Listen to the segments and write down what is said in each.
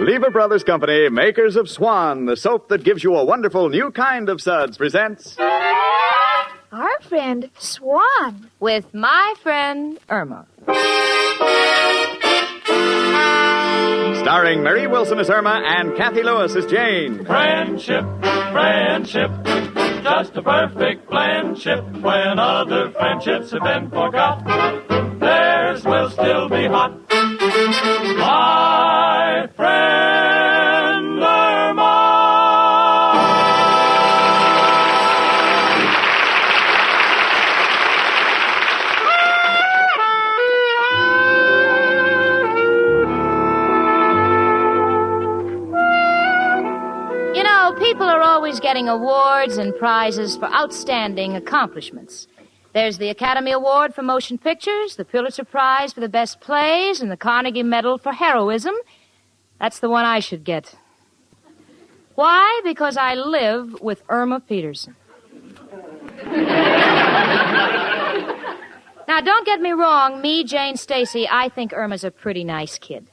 Lever Brothers Company, makers of Swan, the soap that gives you a wonderful new kind of suds, presents... Our friend, Swan. With my friend, Irma. Starring Mary Wilson as Irma and Kathy Lewis as Jane. Friendship, friendship, just a perfect friendship. When other friendships have been forgot, theirs will still be hot. My friend Irma. You know, people are always getting awards and prizes for outstanding accomplishments. There's the Academy Award for Motion Pictures, the Pulitzer Prize for the Best Plays, and the Carnegie Medal for Heroism. That's the one I should get. Why? Because I live with Irma Peterson. Now, don't get me wrong. Me, Jane Stacy, I think Irma's a pretty nice kid.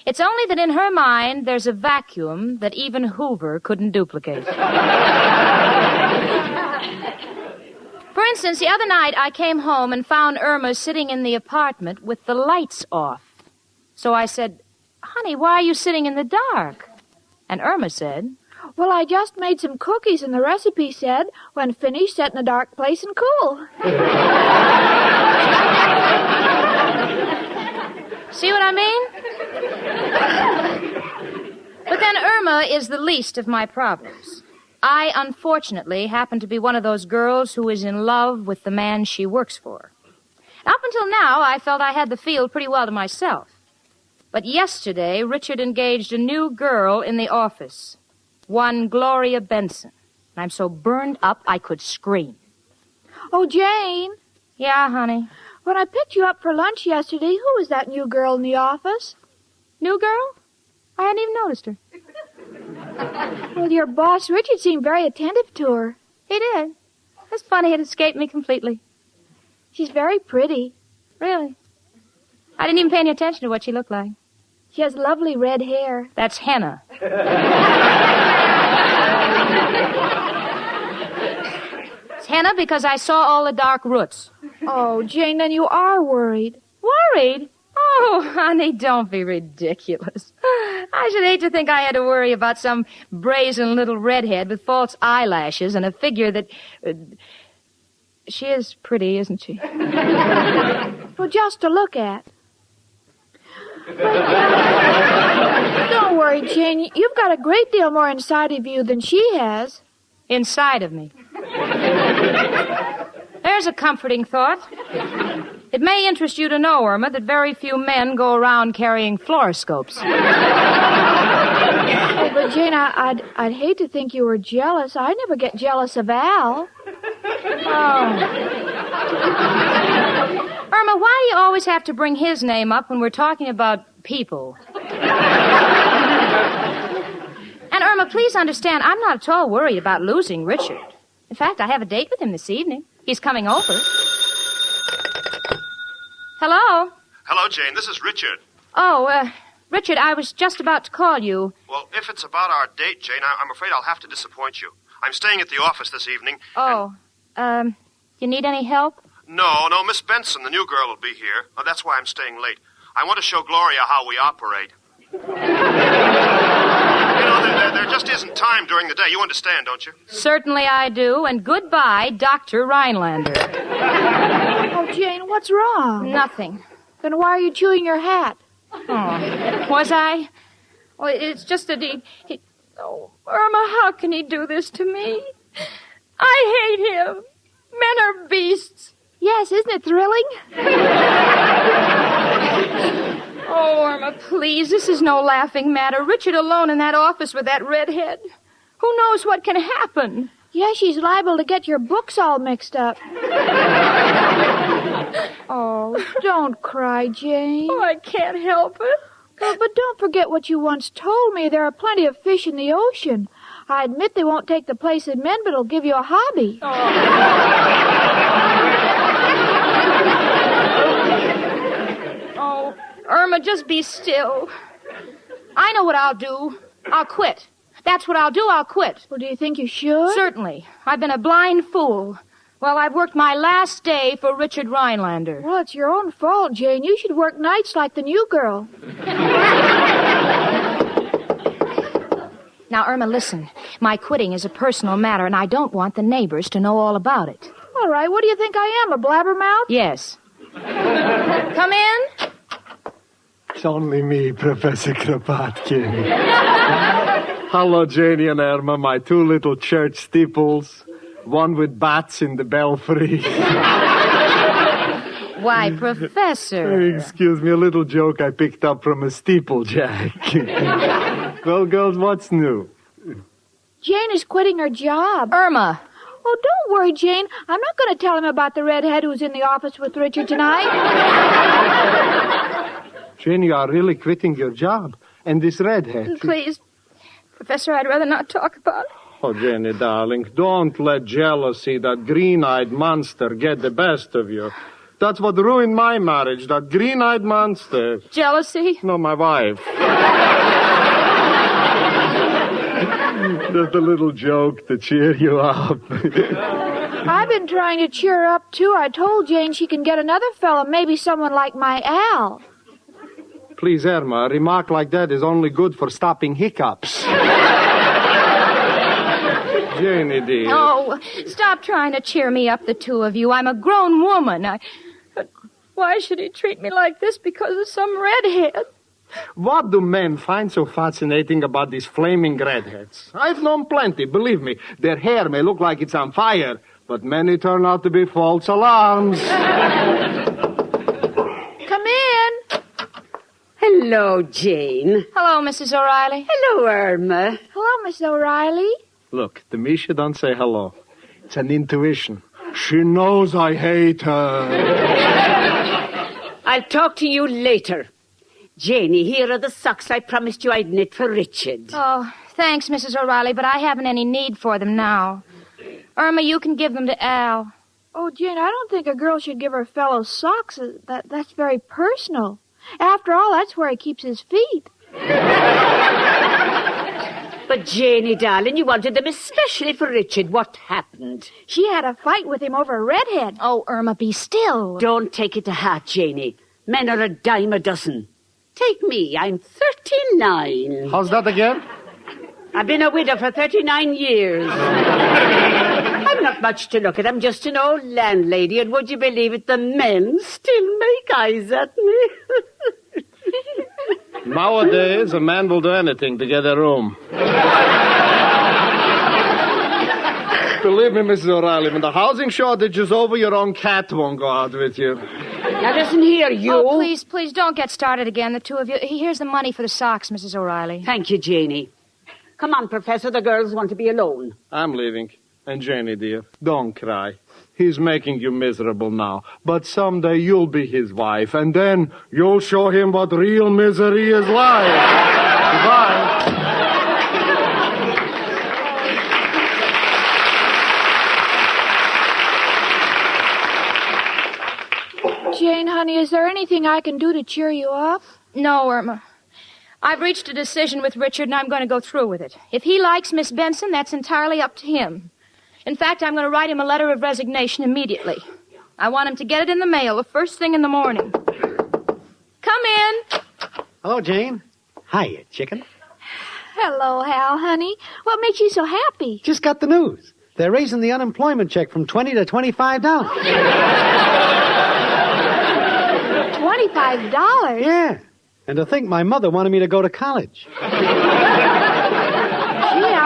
It's only that in her mind, there's a vacuum that even Hoover couldn't duplicate. For instance, the other night I came home and found Irma sitting in the apartment with the lights off. So I said, "Honey, why are you sitting in the dark?" And Irma said, Well, I just made some cookies, and the recipe said, when finished, set in a dark place and cool. "See what I mean?" But then Irma is the least of my problems. I, unfortunately, happen to be one of those girls who is in love with the man she works for. Up until now, I felt I had the field pretty well to myself. But yesterday, Richard engaged a new girl in the office, one Gloria Benson. And I'm so burned up I could scream. Oh, Jane, Yeah, honey. when I picked you up for lunch yesterday, who was that new girl in the office? New girl? I hadn't even noticed her. Well, your boss, Richard, seemed very attentive to her. He did. It's funny, it escaped me completely. She's very pretty. Really. I didn't even pay any attention to what she looked like. She has lovely red hair. That's henna. It's henna because I saw all the dark roots. Oh, Jane, then you are worried. Worried? Oh, honey, don't be ridiculous. I should hate to think I had to worry about some brazen little redhead with false eyelashes and a figure that... she is pretty, isn't she? Well, just to look at. Don't worry, Jane. You've got a great deal more inside of you than she has. Inside of me. There's a comforting thought. It may interest you to know, Irma, that very few men go around carrying fluoroscopes. Oh, but Jane, I'd hate to think you were jealous. I never get jealous of Al. Oh. Irma, why do you always have to bring his name up when we're talking about people? And Irma, please understand, I'm not at all worried about losing Richard. In fact, I have a date with him this evening. He's coming over. Hello? Hello, Jane. This is Richard. Oh, Richard, I was just about to call you. Well, if it's about our date, Jane, I'm afraid I'll have to disappoint you. I'm staying at the office this evening. Oh, you need any help? No, Miss Benson, the new girl, will be here. Oh, that's why I'm staying late. I want to show Gloria how we operate. You know, there just isn't time during the day. You understand, don't you? Certainly I do, and goodbye, Dr. Rhinelander. Oh, Jane, what's wrong? Nothing. Then why are you chewing your hat? Oh, was I? Well, it's just that he... Oh, Irma, how can he do this to me? I hate him. Men are beasts. Yes, isn't it thrilling? Oh, Irma, please, this is no laughing matter. Richard alone in that office with that redhead. Who knows what can happen? Yes, she's liable to get your books all mixed up. Oh, don't cry, Jane. Oh, I can't help it. Oh, but don't forget what you once told me. There are plenty of fish in the ocean. I admit they won't take the place of men, but it'll give you a hobby. Oh, Irma, just be still. I know what I'll do. I'll quit. That's what I'll do. I'll quit. Well, do you think you should? Certainly. I've been a blind fool. Well, I've worked my last day for Richard Rhinelander. Well, it's your own fault, Jane. You should work nights like the new girl. Now, Irma, listen. My quitting is a personal matter, and I don't want the neighbors to know all about it. All right, what do you think I am, a blabbermouth? Yes. Come in. It's only me, Professor Kropotkin. Hello, Janie and Irma, my two little church steeples. One with bats in the belfry. Why, Professor. Excuse me, a little joke I picked up from a steeplejack. Well, girls, what's new? Jane is quitting her job. Irma. Oh, don't worry, Jane. I'm not going to tell him about the redhead who's in the office with Richard tonight. Jane, you are really quitting your job. And this redhead. Please, Professor, I'd rather not talk about it. Oh, Jenny, darling, don't let jealousy, that green-eyed monster, get the best of you. That's what ruined my marriage, that green-eyed monster. Jealousy? No, my wife. Just a little joke to cheer you up. I've been trying to cheer her up, too. I told Jane she can get another fella, maybe someone like my Al. Please, Irma, a remark like that is only good for stopping hiccups. Janie, dear. Oh, stop trying to cheer me up, the two of you. I'm a grown woman. But why should he treat me like this because of some redhead? What do men find so fascinating about these flaming redheads? I've known plenty, believe me. Their hair may look like it's on fire, but many turn out to be false alarms. Come in. Hello, Jane. Hello, Mrs. O'Reilly. Hello, Irma. Hello, Miss O'Reilly. Look, to me, she don't say hello. It's an intuition. She knows I hate her. I'll talk to you later. Janie, here are the socks I promised you I'd knit for Richard. Oh, thanks, Mrs. O'Reilly, but I haven't any need for them now. Irma, you can give them to Al. Oh, Jane, I don't think a girl should give her fellow socks. That's very personal. After all, that's where he keeps his feet. But, Janie, darling, you wanted them especially for Richard. What happened? She had a fight with him over a redhead. Oh, Irma, be still. Don't take it to heart, Janie. Men are a dime a dozen. Take me. I'm 39. How's that again? I've been a widow for 39 years. I'm not much to look at. I'm just an old landlady, and would you believe it, the men still make eyes at me. Nowadays, a man will do anything to get a room. Believe me, Mrs. O'Reilly, when the housing shortage is over, your own cat won't go out with you. Now listen here, you. Oh, please, don't get started again, the two of you. Here's the money for the socks, Mrs. O'Reilly. Thank you, Janie. Come on, Professor, the girls want to be alone. I'm leaving. And Janie, dear, don't cry. He's making you miserable now. But someday you'll be his wife, and then you'll show him what real misery is like. Goodbye. Jane, honey, is there anything I can do to cheer you up? No, Irma. I've reached a decision with Richard, and I'm going to go through with it. If he likes Miss Benson, that's entirely up to him. In fact, I'm going to write him a letter of resignation immediately. I want him to get it in the mail the first thing in the morning. Come in. Hello, Jane. Hiya, chicken. Hello, Hal, honey. What makes you so happy? Just got the news. They're raising the unemployment check from $20 to $25. $25? Yeah. And to think my mother wanted me to go to college. Gee, Al,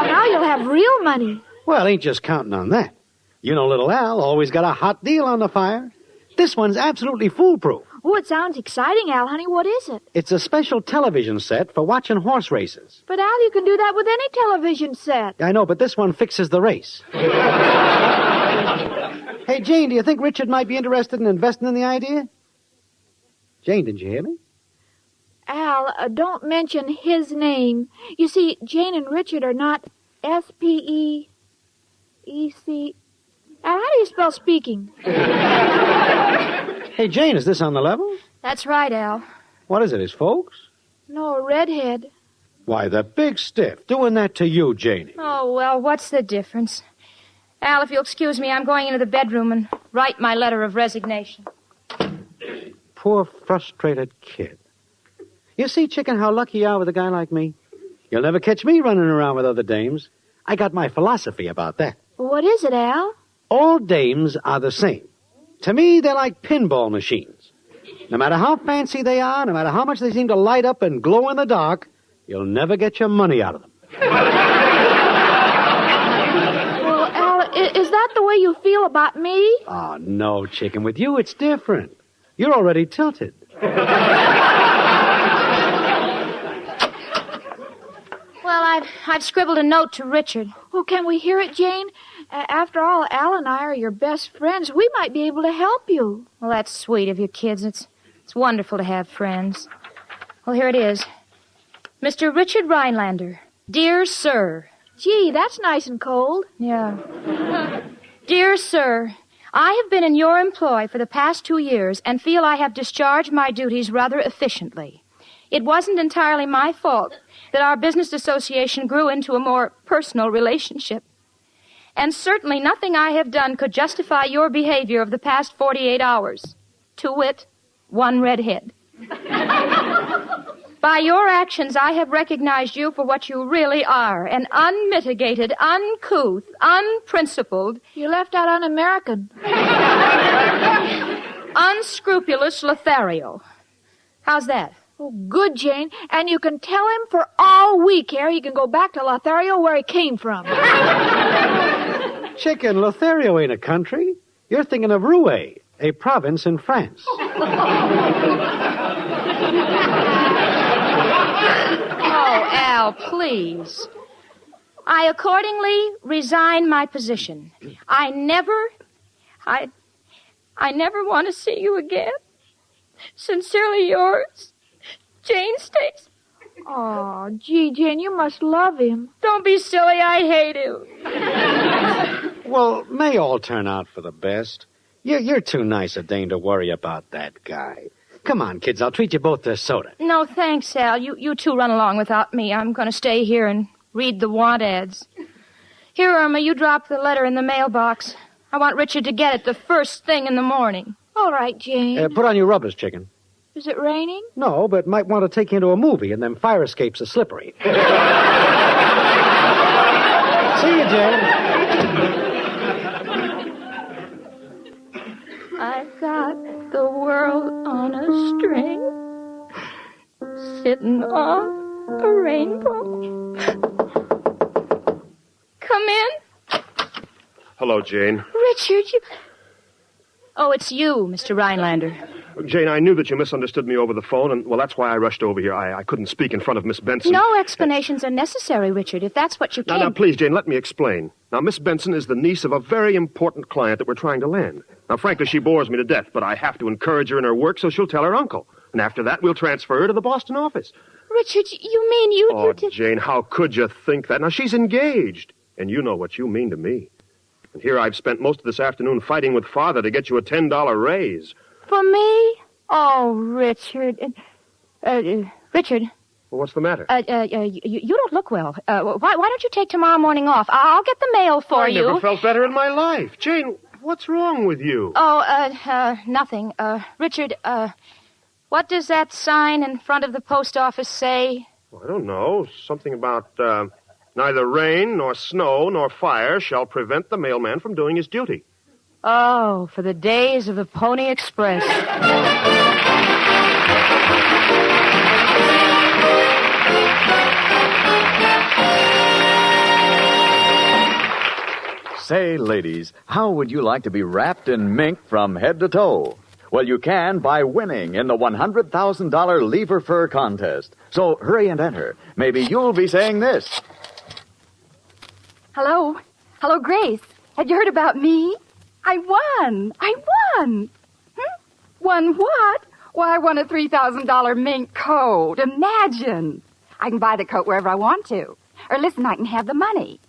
now you'll have real money. Well, ain't just counting on that. You know, little Al always got a hot deal on the fire. This one's absolutely foolproof. Oh, it sounds exciting, Al, honey. What is it? It's a special television set for watching horse races. But, Al, you can do that with any television set. I know, but this one fixes the race. Hey, Jane, do you think Richard might be interested in investing in the idea? Jane, didn't you hear me? Al, don't mention his name. You see, Jane and Richard are not S-P-E-E-C... Al, how do you spell speaking? Hey, Jane, is this on the level? That's right, Al. What is it, his folks? No, a redhead. Why, the big stiff doing that to you, Janie. Oh, well, what's the difference? Al, if you'll excuse me, I'm going into the bedroom and write my letter of resignation. Poor, frustrated kid. You see, Chicken, how lucky you are with a guy like me? You'll never catch me running around with other dames. I got my philosophy about that. What is it, Al? All dames are the same. To me, they're like pinball machines. No matter how fancy they are, no matter how much they seem to light up and glow in the dark, you'll never get your money out of them. Well, Al, is that the way you feel about me? Oh, no, Chicken. With you, it's different. You're already tilted. Well, I've scribbled a note to Richard. Well, can we hear it, Jane? After all, Al and I are your best friends. We might be able to help you. Well, that's sweet of you kids. It's wonderful to have friends. Well, here it is. Mr. Richard Rhinelander. Dear Sir. Gee, that's nice and cold. Yeah. Dear Sir, I have been in your employ for the past 2 years and feel I have discharged my duties rather efficiently. It wasn't entirely my fault that our business association grew into a more personal relationship. And certainly nothing I have done could justify your behavior of the past 48 hours. To wit, one redhead. By your actions, I have recognized you for what you really are, an unmitigated, uncouth, unprincipled... You left out un-American. unscrupulous Lothario. How's that? Oh, good, Jane. And you can tell him for all we care he can go back to Lothario where he came from. Chicken, Lothario ain't a country. You're thinking of Rouen, a province in France. Oh, Al, please. I accordingly resign my position. I never want to see you again. Sincerely yours, Jane Stacy. Oh, gee, Jane, you must love him. Don't be silly. I hate him. Well, may all turn out for the best. You're too nice a dame to worry about that guy. Come on, kids, I'll treat you both to soda. No, thanks, Al. You two run along without me. I'm going to stay here and read the want ads. Here, Irma, you drop the letter in the mailbox. I want Richard to get it the first thing in the morning. All right, Jane. Put on your rubbers, Chicken. Is it raining? No, but might want to take you into a movie, and them fire escapes are slippery. See you, Jane. I've got the world on a string, sitting on a rainbow. Come in. Hello, Jane. Richard, you... Oh, it's you, Mr. Rhinelander. Jane, I knew that you misunderstood me over the phone, and, well, that's why I rushed over here. I couldn't speak in front of Miss Benson. No explanations are necessary, Richard, if that's what you came... Now, please, Jane, let me explain. Now, Miss Benson is the niece of a very important client that we're trying to land. Now, frankly, she bores me to death, but I have to encourage her in her work so she'll tell her uncle. And after that, we'll transfer her to the Boston office. Richard, you mean you... Oh, Jane, how could you think that? Now, she's engaged, and you know what you mean to me. And here I've spent most of this afternoon fighting with Father to get you a $10 raise. For me? Oh, Richard. Richard. Well, what's the matter? You don't look well. Why don't you take tomorrow morning off? I'll get the mail for you. I never felt better in my life. Jane, what's wrong with you? Oh, nothing. Richard, what does that sign in front of the post office say? Well, I don't know. Something about, neither rain, nor snow, nor fire shall prevent the mailman from doing his duty. Oh, for the days of the Pony Express. Say, ladies, how would you like to be wrapped in mink from head to toe? Well, you can by winning in the $100,000 Lever Fur contest. So hurry and enter. Maybe you'll be saying this. Hello? Hello, Grace. Have you heard about me? I won! Won what? Why, I won a $3,000 mink coat. Imagine! I can buy the coat wherever I want to. Or listen, I can have the money.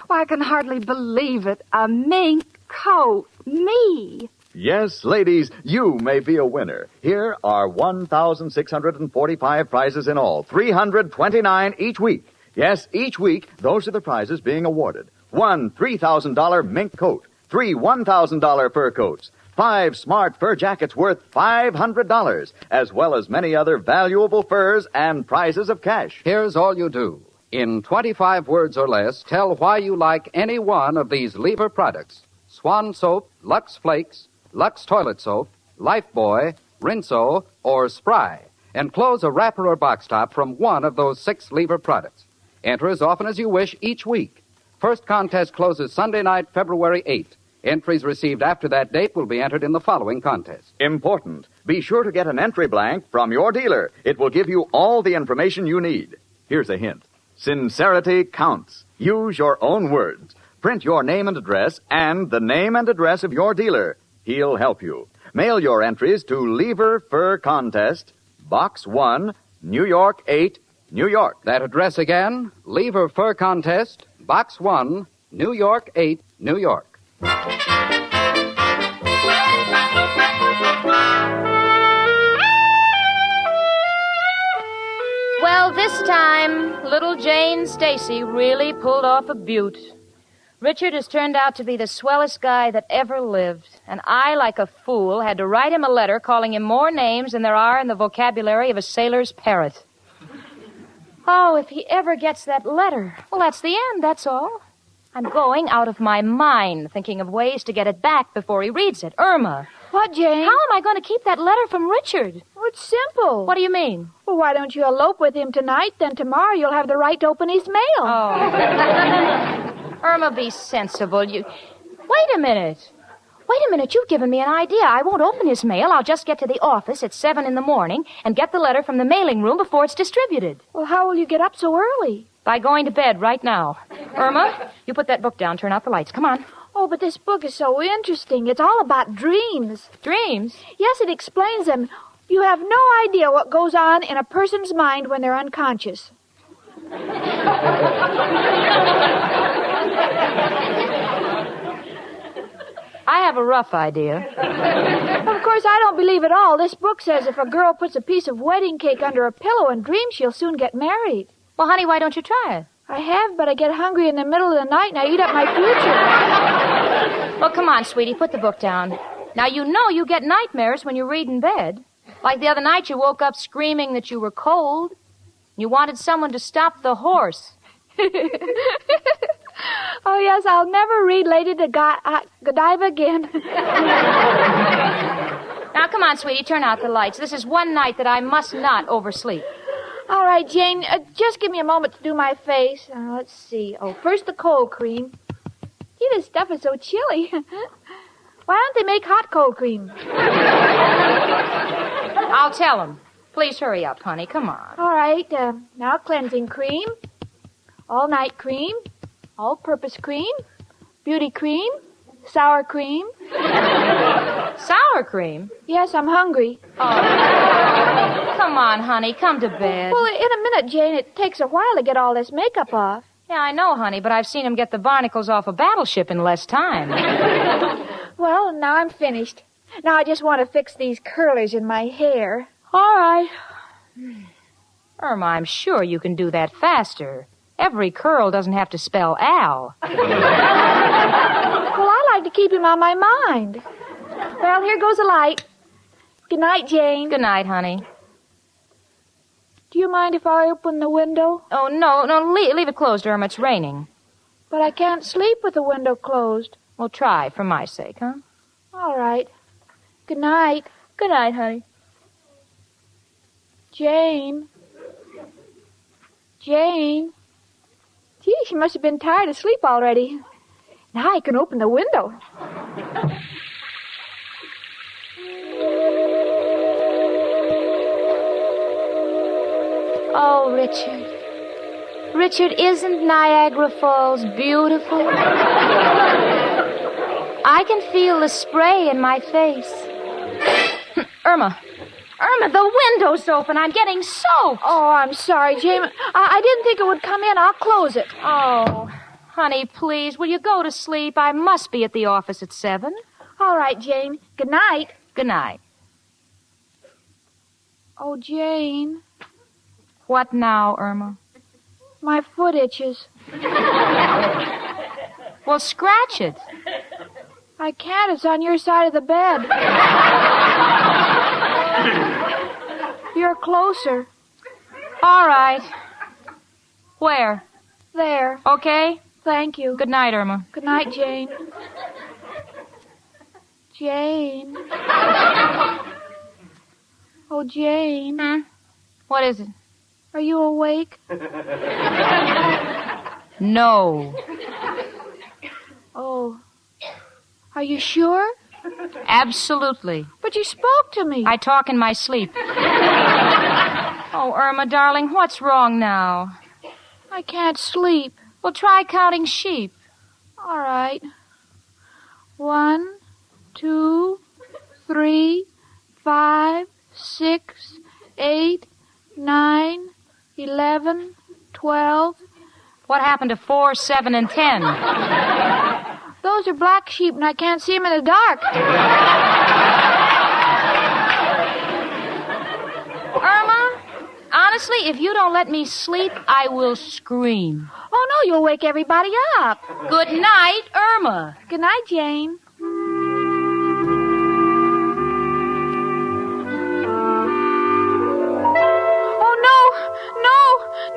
Why, I can hardly believe it. A mink coat. Me. Yes, ladies, you may be a winner. Here are 1,645 prizes in all, 329 each week. Yes, each week, those are the prizes being awarded. 1 $3,000 mink coat, 3 $1,000 fur coats, 5 smart fur jackets worth $500, as well as many other valuable furs and prizes of cash. Here's all you do. In 25 words or less, tell why you like any one of these Lever products. Swan Soap, Lux Flakes, Lux Toilet Soap, Lifebuoy, Rinso, or Spry. Enclose a wrapper or box top from one of those 6 Lever products. Enter as often as you wish each week. First contest closes Sunday night, February 8th. Entries received after that date will be entered in the following contest. Important. Be sure to get an entry blank from your dealer. It will give you all the information you need. Here's a hint. Sincerity counts. Use your own words. Print your name and address and the name and address of your dealer. He'll help you. Mail your entries to Lever Fur Contest, Box 1, New York 8, New York. That address again, Lever Fur Contest, Box 1, New York 8, New York. Well, this time, little Jane Stacy really pulled off a beaut. Richard has turned out to be the swellest guy that ever lived, and I, like a fool, had to write him a letter calling him more names than there are in the vocabulary of a sailor's parrot. Oh, if he ever gets that letter. Well, that's the end, that's all. I'm going out of my mind thinking of ways to get it back before he reads it. Irma. What, Jane? How am I going to keep that letter from Richard? Well, it's simple. What do you mean? Well, why don't you elope with him tonight? Then tomorrow you'll have the right to open his mail. Oh. Irma, be sensible. Wait a minute. You've given me an idea. I won't open his mail. I'll just get to the office at 7 in the morning and get the letter from the mailing room before it's distributed. Well, how will you get up so early? By going to bed right now. Irma, you put that book down. Turn out the lights. Come on. Oh, but this book is so interesting. It's all about dreams. Dreams? Yes, it explains them. You have no idea what goes on in a person's mind when they're unconscious. I have a rough idea. Of course, I don't believe it all. This book says if a girl puts a piece of wedding cake under her pillow and dreams, she'll soon get married. Well, honey, why don't you try it? I have, but I get hungry in the middle of the night and I eat up my future. Well, come on, sweetie, put the book down. Now, you know you get nightmares when you read in bed. Like the other night, you woke up screaming that you were cold. You wanted someone to stop the horse. Oh, yes, I'll never read Lady Godiva again. Now, come on, sweetie, turn out the lights. This is one night that I must not oversleep. All right, Jane, just give me a moment to do my face. Let's see. Oh, first the cold cream. Gee, this stuff is so chilly. Why don't they make hot cold cream? I'll tell them. Please hurry up, honey. Come on. All right, now cleansing cream, all-night cream, all-purpose cream, beauty cream, sour cream. Sour cream? Yes, I'm hungry. Oh. Come on, honey. Come to bed. Well, in a minute, Jane. It takes a while to get all this makeup off. Yeah, I know, honey, but I've seen him get the barnacles off a battleship in less time. Well, now I'm finished. Now I just want to fix these curlers in my hair. All right. Irma, I'm sure you can do that faster. Every curl doesn't have to spell Al. Well, I like to keep him on my mind. Well, here goes the light. Good night, Jane. Good night, honey. Do you mind if I open the window? Oh, no, leave it closed, Irma. It's raining. But I can't sleep with the window closed. Well, try, for my sake, huh? All right. Good night. Good night, honey. Jane. Jane. Gee, she must have been tired of sleep already. Now I can open the window. Oh, Richard. Richard, isn't Niagara Falls beautiful? I can feel the spray in my face. Irma, the window's open. I'm getting soaked. Oh, I'm sorry, Jane. I didn't think it would come in. I'll close it. Oh, honey, please, will you go to sleep? I must be at the office at 7. All All right, Jane. Good night. Good night. Oh, Jane. What now, Irma? My foot itches. Well, scratch it. I can't. It's on your side of the bed. You're closer. All right. Where? There. Okay. Thank you. Good night, Irma. Good night, Jane. Jane. Oh, Jane. What is it? Are you awake? No. Oh. Are you sure? Absolutely. But you spoke to me. I talk in my sleep. Oh, Irma, darling, what's wrong now? I can't sleep. Well, try counting sheep. All right. 1, 2, 3, 5, 6, 8, 9, 11, 12. What happened to 4, 7, and 10? Those are black sheep, and I can't see them in the dark. Irma, honestly, if you don't let me sleep, I will scream. Oh, no, you'll wake everybody up. Good night, Irma. Good night, Jane.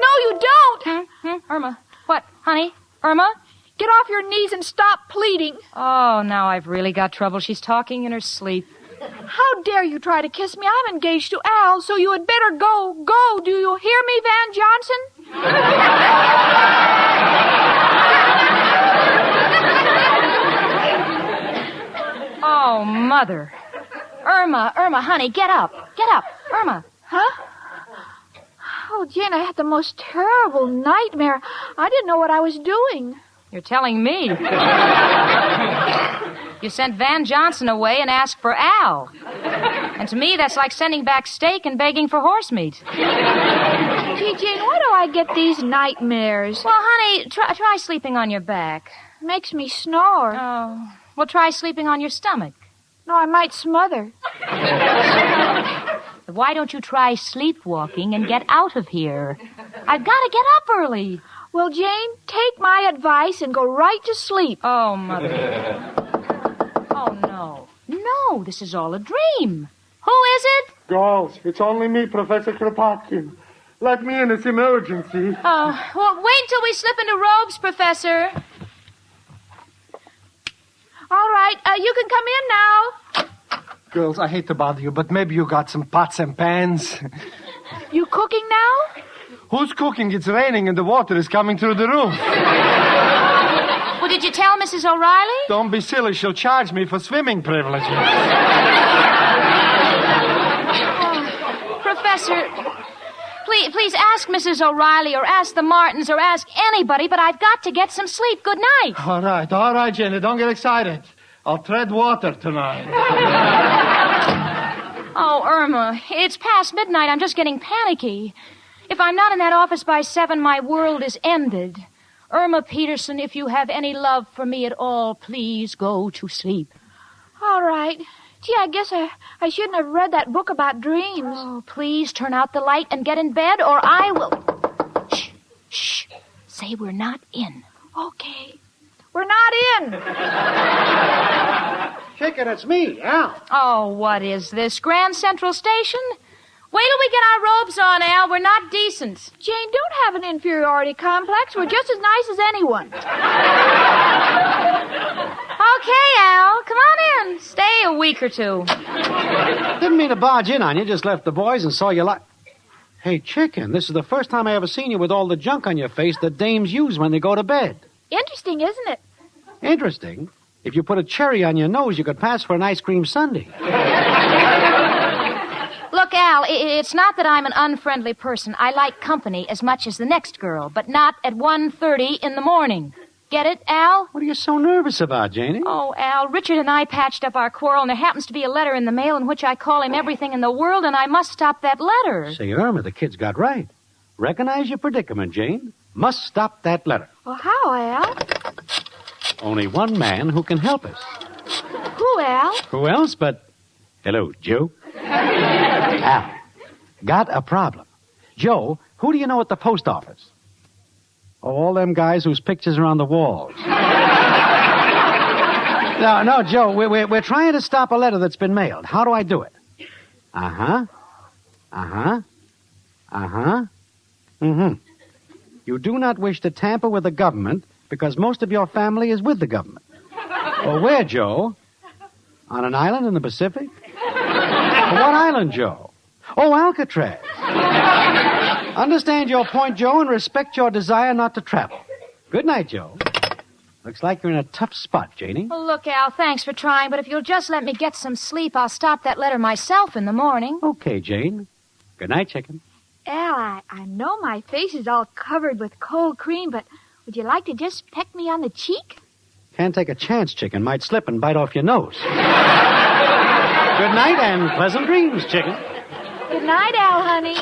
No, you don't. Irma. What, honey? Irma? Get off your knees and stop pleading. Oh, now I've really got trouble. She's talking in her sleep. How dare you try to kiss me? I'm engaged to Al, so you had better go. Go. Do you hear me, Van Johnson? Oh, Mother. Irma, honey, get up. Get up. Irma. Huh? Oh, Jane, I had the most terrible nightmare. I didn't know what I was doing. You're telling me. You sent Van Johnson away and asked for Al. And to me, that's like sending back steak and begging for horse meat. Gee, Jane, why do I get these nightmares? Well, honey, try sleeping on your back. Makes me snore. Oh. Well, try sleeping on your stomach. No, I might smother. Why don't you try sleepwalking and get out of here? I've got to get up early. Well, Jane, take my advice and go right to sleep. Oh, Mother. Oh, no. No, this is all a dream. Who is it? Girls, it's only me, Professor Kropotkin. Let me in, it's emergency. Oh, well, wait till we slip into robes, Professor. All right, you can come in now. Girls, I hate to bother you, but maybe you got some pots and pans. You cooking now? Who's cooking? It's raining and the water is coming through the roof. Well, did you tell Mrs. O'Reilly? Don't be silly. She'll charge me for swimming privileges. Professor, please ask Mrs. O'Reilly or ask the Martins or ask anybody, but I've got to get some sleep. Good night. All right, Jenny. Don't get excited. I'll tread water tonight. Oh, Irma, it's past midnight. I'm just getting panicky. If I'm not in that office by 7, my world is ended. Irma Peterson, if you have any love for me at all, please go to sleep. All right. Gee, I guess I shouldn't have read that book about dreams. Oh, please turn out the light and get in bed, or I will... Shh, shh. Say we're not in. Okay. We're not in. Chicken, it's me, Al. Oh, what is this? Grand Central Station? Wait till we get our robes on, Al. We're not decent. Jane, don't have an inferiority complex. We're just as nice as anyone. Okay, Al. Come on in. Stay a week or two. Didn't mean to barge in on you. Just left the boys and saw you Hey, Chicken, this is the first time I ever seen you with all the junk on your face that dames use when they go to bed. Interesting, isn't it? Interesting? If you put a cherry on your nose, you could pass for an ice cream sundae. Look, Al, it's not that I'm an unfriendly person. I like company as much as the next girl, but not at 1:30 in the morning. Get it, Al? What are you so nervous about, Janie? Oh, Al, Richard and I patched up our quarrel, and there happens to be a letter in the mail in which I call him everything in the world, and I must stop that letter. Say, Irma, the kid's got right. Recognize your predicament, Jane. Must stop that letter. Well, how, Al? Only one man who can help us. Who, Al. Who else but... Hello, Joe? Al, got a problem. Joe, who do you know at the post office? Oh, all them guys whose pictures are on the walls. No, Joe, we're trying to stop a letter that's been mailed. How do I do it? You do not wish to tamper with the government because most of your family is with the government. Well, where, Joe? On an island in the Pacific? What island, Joe? Oh, Alcatraz. Understand your point, Joe, and respect your desire not to travel. Good night, Joe. Looks like you're in a tough spot, Janie. Well, look, Al, thanks for trying, but if you'll just let me get some sleep, I'll stop that letter myself in the morning. Okay, Jane. Good night, chicken. Al, I know my face is all covered with cold cream, but would you like to just peck me on the cheek? Can't take a chance, chicken. Might slip and bite off your nose. Good night and pleasant dreams, chicken. Good night, Al, honey.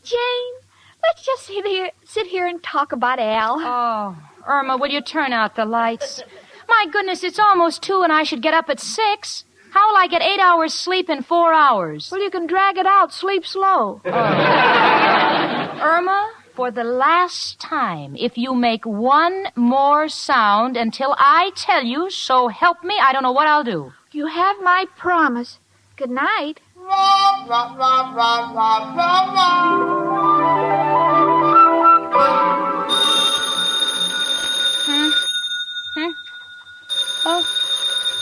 Jane, let's just sit here and talk about Al. Oh, Irma, will you turn out the lights? My goodness, it's almost 2 and I should get up at 6. How will I get 8 hours sleep in 4 hours? Well, you can drag it out. Sleep slow. Irma, for the last time, if you make one more sound until I tell you, so help me, I don't know what I'll do. You have my promise. Good night.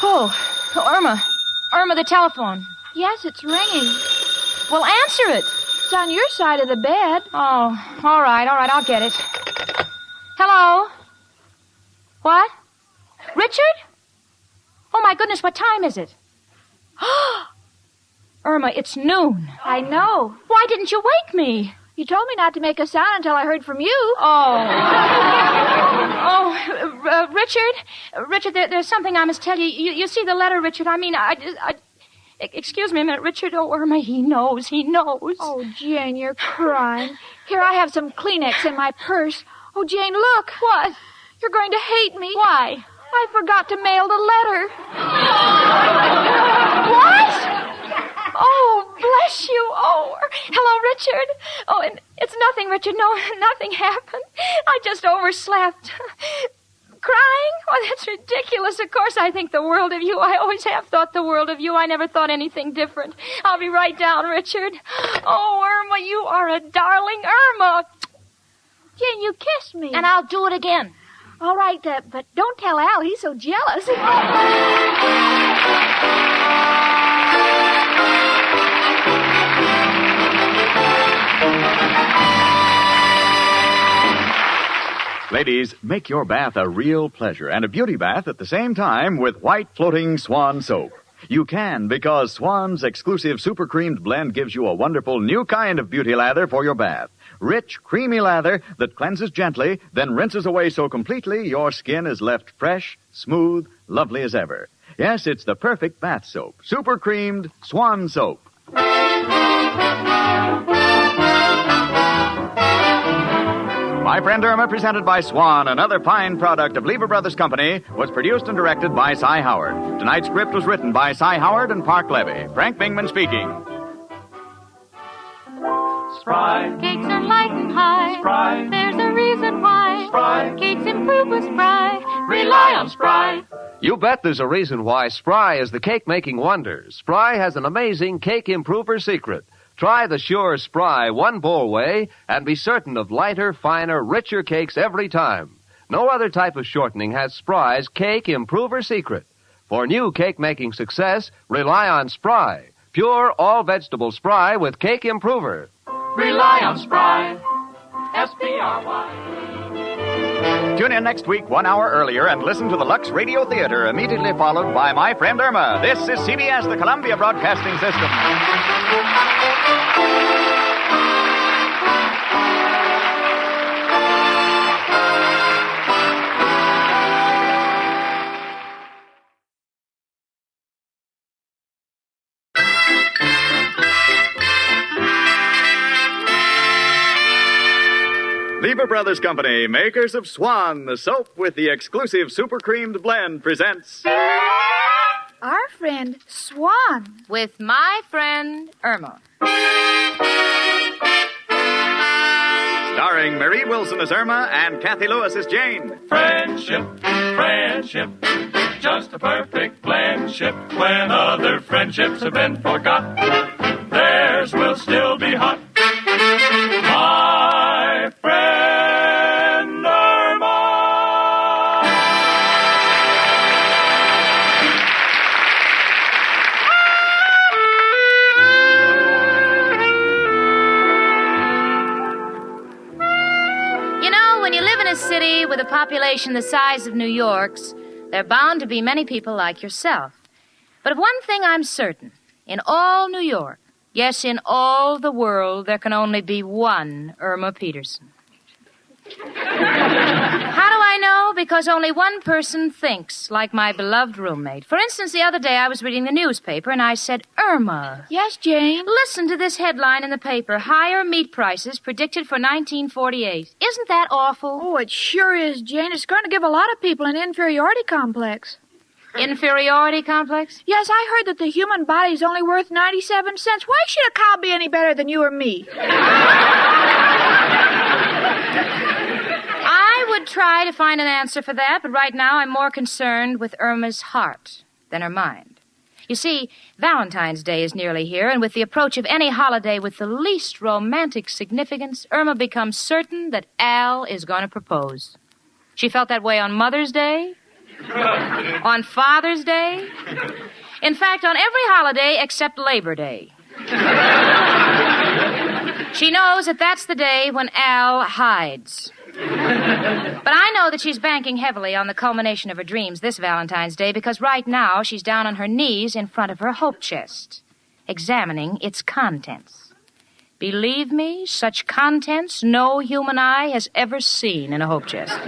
Oh, Irma. Irma, the telephone. Yes, it's ringing. Well, answer it. It's on your side of the bed. Oh, all right, I'll get it. Hello? What? Richard? Oh, my goodness, what time is it? Irma, it's noon. I know. Why didn't you wake me? You told me not to make a sound until I heard from you. Richard, there's something I must tell you. You see the letter, Richard. I mean, excuse me a minute, Richard. Oh, Irma, he knows. Oh, Jane, you're crying. Here, I have some Kleenex in my purse. Oh, Jane, look. What? You're going to hate me. Why? I forgot to mail the letter. What? Oh, bless you. Oh, hello, Richard. Oh, and it's nothing, Richard. No, nothing happened. I just overslept. Crying? Oh, that's ridiculous. Of course I think the world of you. I always have thought the world of you. I never thought anything different. I'll be right down, Richard. Oh, Irma, you are a darling. Irma. Jane, you kissed me. And I'll do it again. All right, but don't tell Al. He's so jealous. Ladies, make your bath a real pleasure and a beauty bath at the same time with white floating Swan soap. You can because Swan's exclusive super creamed blend gives you a wonderful new kind of beauty lather for your bath. Rich, creamy lather that cleanses gently, then rinses away so completely your skin is left fresh, smooth, lovely as ever. Yes, it's the perfect bath soap. Super creamed Swan soap. My Friend Irma, presented by Swan, another fine product of Lever Brothers Company, was produced and directed by Cy Howard. Tonight's script was written by Cy Howard and Park Levy. Frank Bingman speaking. Spry. Cakes are light and high. Spry. There's a reason why. Spry. Cakes improve with Spry. Rely on Spry. You bet there's a reason why Spry is the cake-making wonder. Spry has an amazing cake improver secret. Try the sure Spry one-bowl way and be certain of lighter, finer, richer cakes every time. No other type of shortening has Spry's cake improver secret. For new cake-making success, rely on Spry. Pure, all-vegetable Spry with cake improver. Rely on Spry. S-P-R-Y. Tune in next week 1 hour earlier and listen to the Lux Radio Theater, immediately followed by My Friend Irma. This is CBS, the Columbia Broadcasting System. Lever Brothers Company, makers of Swan, the soap with the exclusive super creamed blend, presents Our friend Swan. With my friend Irma. Starring Marie Wilson as Irma and Kathy Lewis as Jane. Friendship, friendship, just a perfect friendship. When other friendships have been forgot, theirs will still be hot. My friend Irma. You know, when you live in a city with a population the size of New York's, there are bound to be many people like yourself. But of one thing I'm certain. In all New York, yes, in all the world, there can only be one Irma Peterson. How do I know? Because only one person thinks like my beloved roommate. For instance, the other day I was reading the newspaper and I said, Irma. Yes, Jane? Listen to this headline in the paper. Higher meat prices predicted for 1948. Isn't that awful? Oh, it sure is, Jane. It's going to give a lot of people an inferiority complex. Inferiority complex? Yes, I heard that the human body is only worth 97 cents. Why should a cow be any better than you or me? I would try to find an answer for that, but right now I'm more concerned with Irma's heart than her mind. You see, Valentine's Day is nearly here, and with the approach of any holiday with the least romantic significance, Irma becomes certain that Al is going to propose. She felt that way on Mother's Day, on Father's Day, in fact, on every holiday except Labor Day. She knows that that's the day when Al hides. But I know that she's banking heavily on the culmination of her dreams this Valentine's Day because right now she's down on her knees in front of her hope chest, examining its contents. Believe me, such contents no human eye has ever seen in a hope chest.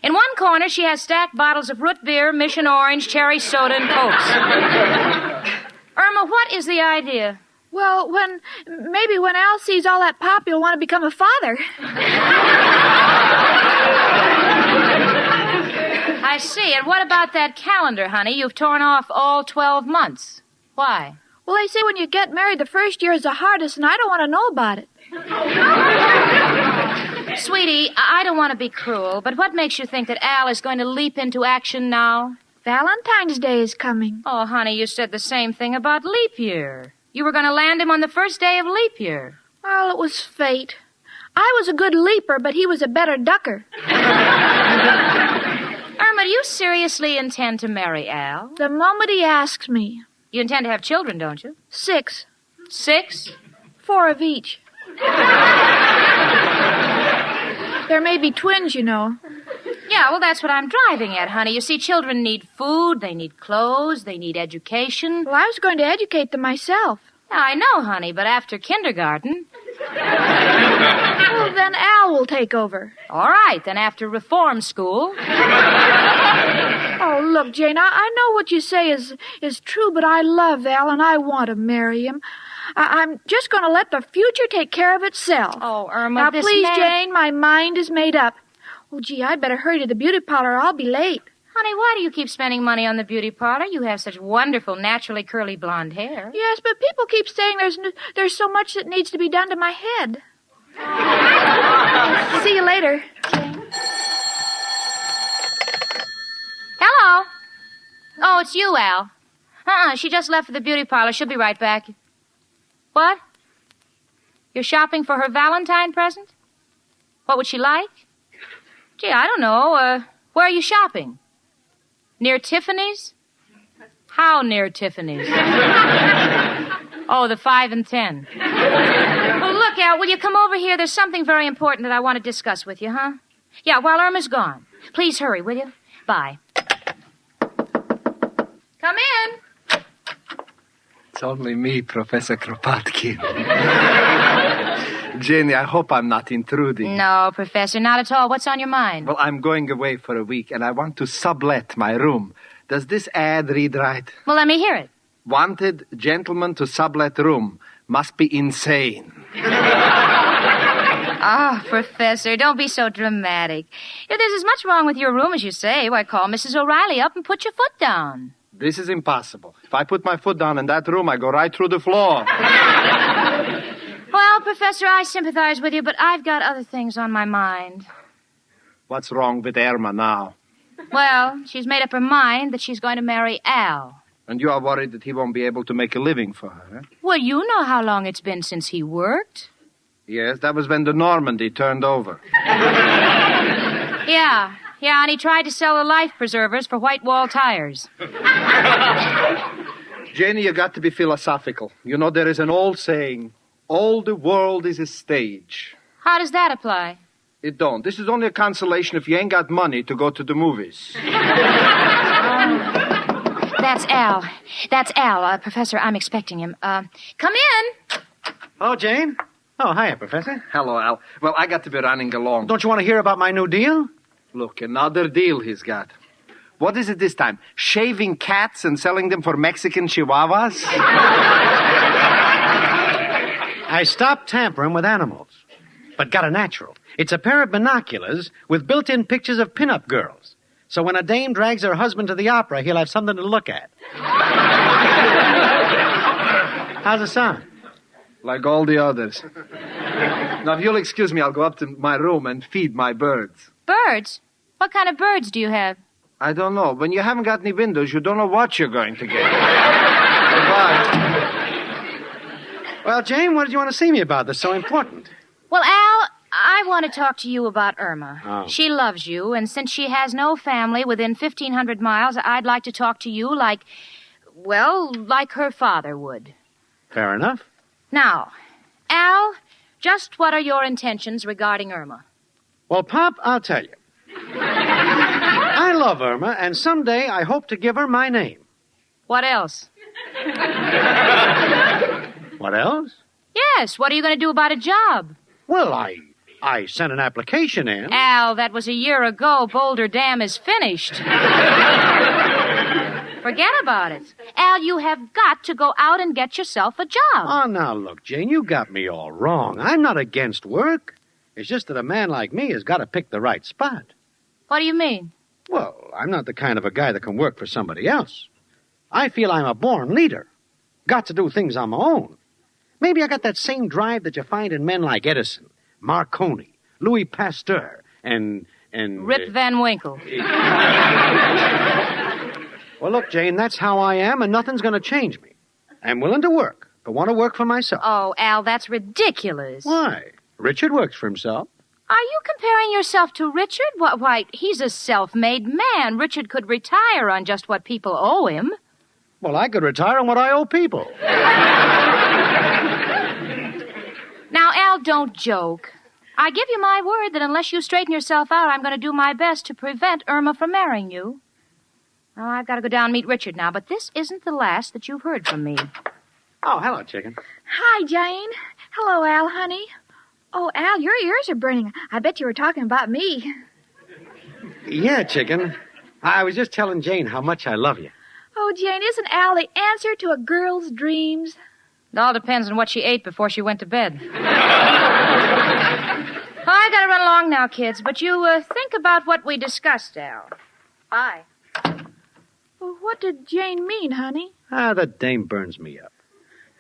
In one corner, she has stacked bottles of root beer, Mission Orange, cherry soda, and Cokes. Irma, what is the idea? Well, maybe when Al sees all that pop, he'll want to become a father. I see. And what about that calendar, honey? You've torn off all 12 months. Why? Well, they say when you get married, the first year is the hardest, and I don't want to know about it. Sweetie, I don't want to be cruel, but what makes you think that Al is going to leap into action now? Valentine's Day is coming. Oh, honey, you said the same thing about leap year. You were going to land him on the first day of leap year. Well, it was fate. I was a good leaper, but he was a better ducker. Irma, do you seriously intend to marry Al? The moment he asks me. You intend to have children, don't you? 6. 6? 4 of each. There may be twins, you know. Yeah, well, that's what I'm driving at, honey. You see, children need food, they need clothes, they need education. Well, I was going to educate them myself. Yeah, I know, honey, but after kindergarten... Well, then Al will take over. All right, then after reform school... Oh, look, Jane, I know what you say is true, but I love Al and I want to marry him. I'm just going to let the future take care of itself. Oh, Irma, now, this please, Jane, my mind is made up. Oh, gee, I'd better hurry to the beauty parlor or I'll be late. Honey, why do you keep spending money on the beauty parlor? You have such wonderful, naturally curly blonde hair. Yes, but people keep saying there's so much that needs to be done to my head. See you later. Hello. Oh, it's you, Al. She just left for the beauty parlor. She'll be right back. What? You're shopping for her Valentine present? What would she like? Gee, I don't know. Where are you shopping? Near Tiffany's? How near Tiffany's? Oh, the 5 and 10. Well, look, Al, will you come over here? There's something very important that I want to discuss with you, huh? Yeah, while Irma's gone. Please hurry, will you? Bye. Come in. It's only me, Professor Kropotkin. Jenny, I hope I'm not intruding. No, Professor, not at all. What's on your mind? Well, I'm going away for a week, and I want to sublet my room. Does this ad read right? Well, let me hear it. Wanted gentleman to sublet room. Must be insane. Ah, Professor, don't be so dramatic. If there's as much wrong with your room as you say, why, call Mrs. O'Reilly up and put your foot down. This is impossible. If I put my foot down in that room, I go right through the floor. Well, Professor, I sympathize with you, but I've got other things on my mind. What's wrong with Irma now? Well, she's made up her mind that she's going to marry Al. And you are worried that he won't be able to make a living for her, eh? Well, you know how long it's been since he worked. Yes, that was when the Normandy turned over. Yeah, and he tried to sell the life preservers for white wall tires. Janie, you got to be philosophical. You know, there is an old saying, all the world is a stage. How does that apply? It don't. This is only a consolation if you ain't got money to go to the movies. That's Al. Professor, I'm expecting him. Come in. Oh, Jane. Oh, hiya, Professor. Hello, Al. Well, I got to be running along. Don't you want to hear about my new deal? Look, another deal he's got. What is it this time? Shaving cats and selling them for Mexican chihuahuas? I stopped tampering with animals, but got a natural. It's a pair of binoculars with built-in pictures of pin-up girls. So when a dame drags her husband to the opera, he'll have something to look at. How's it sound? Like all the others. Now, if you'll excuse me, I'll go up to my room and feed my birds. Birds? What kind of birds do you have? I don't know. When you haven't got any windows, you don't know what you're going to get. Goodbye. Well, Jane, what did you want to see me about that's so important? Well, Al, I want to talk to you about Irma. Oh. She loves you, and since she has no family within 1,500 miles, I'd like to talk to you like her father would. Fair enough. Now, Al, just what are your intentions regarding Irma? Well, Pop, I'll tell you. I love Irma, and someday I hope to give her my name. What else? What else? Yes, what are you going to do about a job? Well, I sent an application in. Al, that was a year ago. Boulder Dam is finished. Forget about it. Al, you have got to go out and get yourself a job. Oh, now, look, Jane, you got me all wrong. I'm not against work. It's just that a man like me has got to pick the right spot. What do you mean? Well, I'm not the kind of a guy that can work for somebody else. I feel I'm a born leader. Got to do things on my own. Maybe I got that same drive that you find in men like Edison, Marconi, Louis Pasteur, and Rip Van Winkle. Well, look, Jane, that's how I am, and nothing's going to change me. I'm willing to work, but want to work for myself. Oh, Al, that's ridiculous. Why? Richard works for himself. Are you comparing yourself to Richard? Why, he's a self-made man. Richard could retire on just what people owe him. Well, I could retire on what I owe people. Now, Al, don't joke. I give you my word that unless you straighten yourself out, I'm going to do my best to prevent Irma from marrying you. Well, I've got to go down and meet Richard now, but this isn't the last that you've heard from me. Oh, hello, chicken. Hi, Jane. Hello, Al, honey. Oh, Al, your ears are burning. I bet you were talking about me. Yeah, chicken. I was just telling Jane how much I love you. Oh, Jane, isn't Al the answer to a girl's dreams? It all depends on what she ate before she went to bed. I gotta run along now, kids, but you think about what we discussed, Al. Bye. Well, what did Jane mean, honey? That dame burns me up.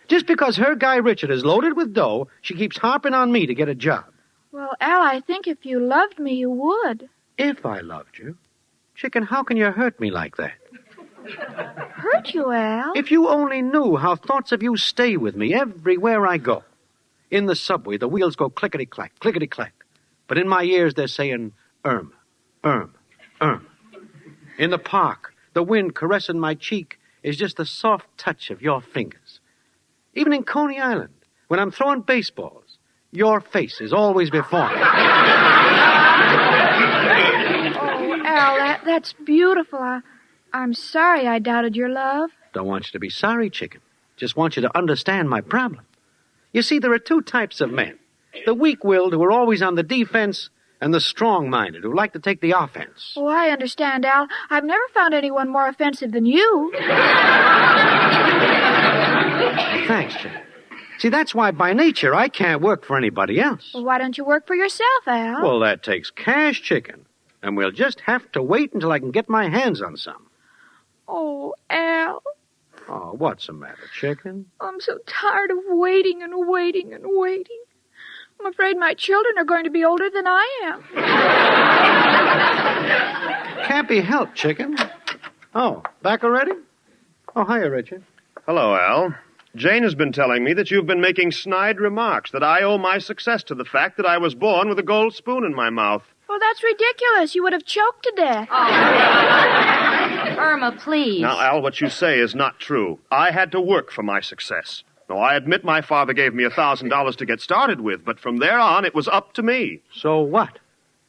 Just because her guy Richard is loaded with dough, she keeps harping on me to get a job. Well, Al, I think if you loved me, you would. If I loved you? Chicken, how can you hurt me like that? Hurt you, Al? If you only knew how thoughts of you stay with me everywhere I go. In the subway, the wheels go clickety-clack, clickety-clack. But in my ears, they're saying, Irma, Irma, Irma. In the park, the wind caressing my cheek is just the soft touch of your fingers. Even in Coney Island, when I'm throwing baseballs, your face is always before me. Oh, Al, that's beautiful. I'm sorry I doubted your love. Don't want you to be sorry, chicken. Just want you to understand my problem. You see, there are two types of men. The weak-willed who are always on the defense, and the strong-minded who like to take the offense. Oh, I understand, Al. I've never found anyone more offensive than you. Thanks, chicken. See, that's why by nature I can't work for anybody else. Well, why don't you work for yourself, Al? Well, that takes cash, Chicken. And we'll just have to wait until I can get my hands on some. Oh, Al, Oh, what's the matter, Chicken? I'm so tired of waiting and waiting and waiting. I'm afraid my children are going to be older than I am. Can't be helped, Chicken. Oh, back already? Oh, hiya, Richard. Hello, Al. Jane has been telling me that you've been making snide remarks, that I owe my success to the fact that I was born with a gold spoon in my mouth. Well, that's ridiculous. You would have choked to death. Irma, please. Now, Al, what you say is not true. I had to work for my success. Now, I admit my father gave me $1,000 to get started with, but from there on, it was up to me. So what?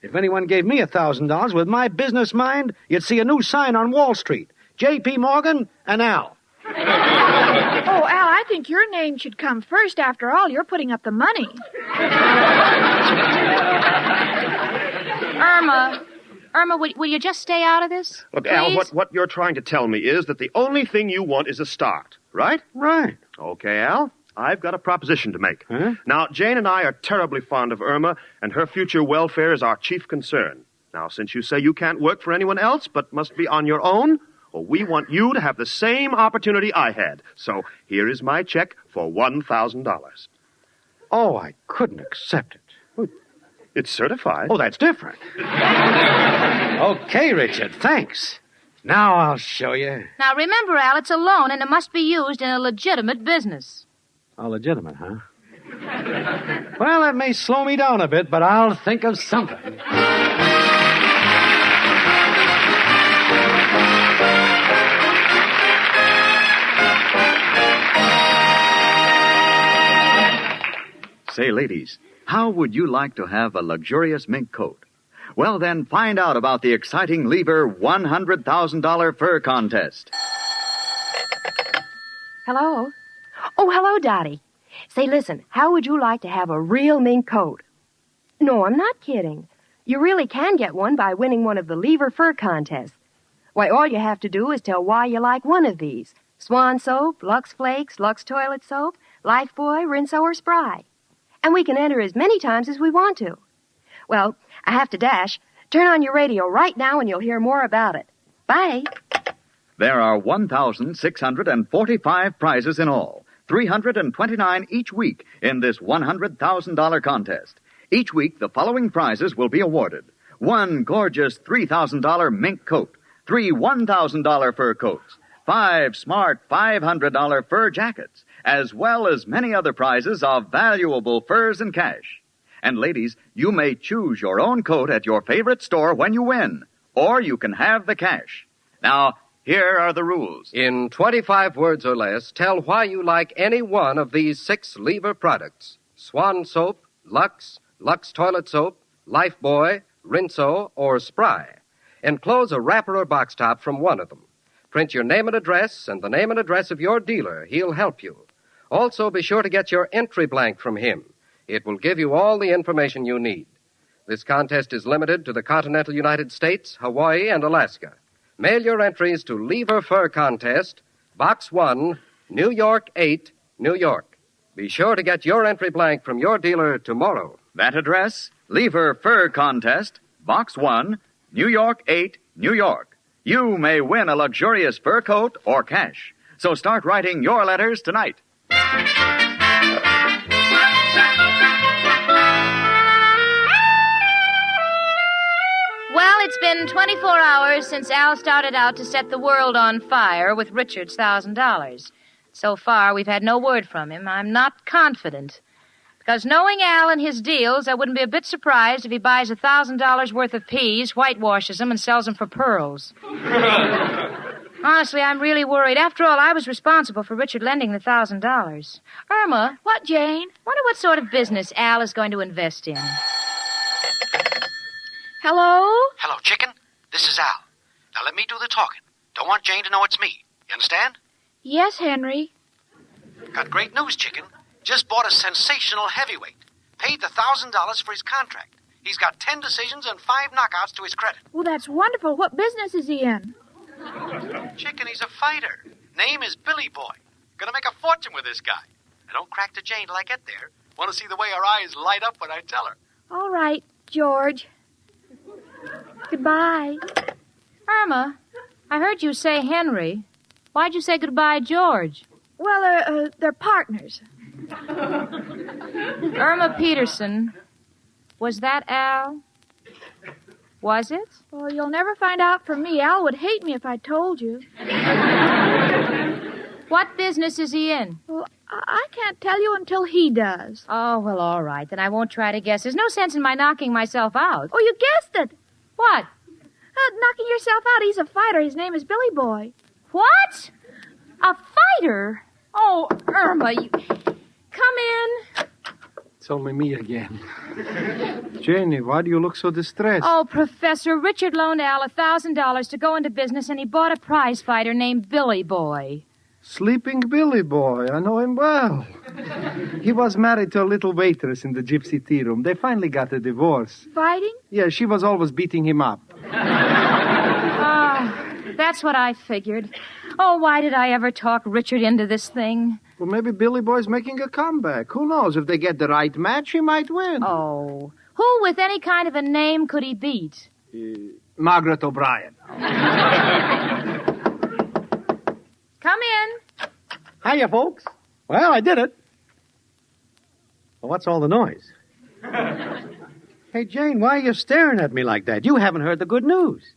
If anyone gave me $1,000 with my business mind, you'd see a new sign on Wall Street. J.P. Morgan and Al. Oh, Al, I think your name should come first. After all, you're putting up the money. Irma, will you just stay out of this? Look, please? Al, what you're trying to tell me is that the only thing you want is a start, right? Right. Okay, Al, I've got a proposition to make. Huh? Now, Jane and I are terribly fond of Irma, and her future welfare is our chief concern. Now, since you say you can't work for anyone else but must be on your own, well, we want you to have the same opportunity I had. So here is my check for $1,000. Oh, I couldn't accept it. It's certified. Oh, that's different. Okay, Richard, thanks. Now I'll show you. Now, remember, Al, it's a loan, and it must be used in a legitimate business. Oh, legitimate, huh? Well, that may slow me down a bit, but I'll think of something. Say, ladies, how would you like to have a luxurious mink coat? Well, then, find out about the exciting Lever $100,000 fur contest. Hello? Oh, hello, Dottie. Say, listen, how would you like to have a real mink coat? No, I'm not kidding. You really can get one by winning one of the Lever fur contests. Why, all you have to do is tell why you like one of these. Swan soap, Lux Flakes, Lux Toilet Soap, Lifebuoy, Rinso, or Spry. And we can enter as many times as we want to. Well, I have to dash. Turn on your radio right now and you'll hear more about it. Bye. There are 1,645 prizes in all, 329 each week in this $100,000 contest. Each week, the following prizes will be awarded. One gorgeous $3,000 mink coat, 3 $1,000 fur coats, 5 smart $500 fur jackets, as well as many other prizes of valuable furs and cash. And ladies, you may choose your own coat at your favorite store when you win, or you can have the cash. Now, here are the rules. In 25 words or less, tell why you like any one of these 6 Lever products. Swan soap, Lux, Lux Toilet Soap, Lifebuoy, Rinso, or Spry. Enclose a wrapper or box top from one of them. Print your name and address and the name and address of your dealer. He'll help you. Also, be sure to get your entry blank from him. It will give you all the information you need. This contest is limited to the continental United States, Hawaii, and Alaska. Mail your entries to Lever Fur Contest, Box 1, New York 8, New York. Be sure to get your entry blank from your dealer tomorrow. That address, Lever Fur Contest, Box 1, New York 8, New York. You may win a luxurious fur coat or cash. So start writing your letters tonight. Well, it's been 24 hours since Al started out to set the world on fire with Richard's $1,000. So far, we've had no word from him. I'm not confident. Because knowing Al and his deals, I wouldn't be a bit surprised if he buys $1,000 worth of peas, whitewashes them, and sells them for pearls. Honestly, I'm really worried. After all, I was responsible for Richard lending the $1,000. Irma. What, Jane? Wonder what sort of business Al is going to invest in. Hello? Hello, Chicken. This is Al. Now let me do the talking. Don't want Jane to know it's me. You understand? Yes, Henry. Got great news, Chicken. Just bought a sensational heavyweight. Paid the $1,000 for his contract. He's got 10 decisions and 5 knockouts to his credit. Well, that's wonderful. What business is he in? Chicken, he's a fighter. Name is Billy Boy. Gonna make a fortune with this guy. And don't crack to Jane till I get there. Want to see the way her eyes light up when I tell her. All right, George. Goodbye. Irma, I heard you say Henry. Why'd you say goodbye, George? Well, they're partners. Irma Peterson. Was that Al? Was it? Well, you'll never find out from me. Al would hate me if I told you. What business is he in? Well, I can't tell you until he does. Oh, well, all right. Then I won't try to guess. There's no sense in my knocking myself out. Oh, you guessed it. What? Knocking yourself out. He's a fighter. His name is Billy Boy. What? A fighter? Oh, Irma, you... Come in. It's only me again. Janie, why do you look so distressed? Oh, Professor, Richard loaned Al $1,000 to go into business, and he bought a prize fighter named Billy Boy. Sleeping Billy Boy. I know him well. He was married to a little waitress in the gypsy tea room. They finally got a divorce. Fighting? Yeah, she was always beating him up. That's what I figured. Oh, why did I ever talk Richard into this thing? Well, maybe Billy Boy's making a comeback. Who knows? If they get the right match, he might win. Oh. Who with any kind of a name could he beat? Margaret O'Brien. Come in. Hiya, folks. Well, I did it. Well, what's all the noise? Hey, Jane, why are you staring at me like that? You haven't heard the good news.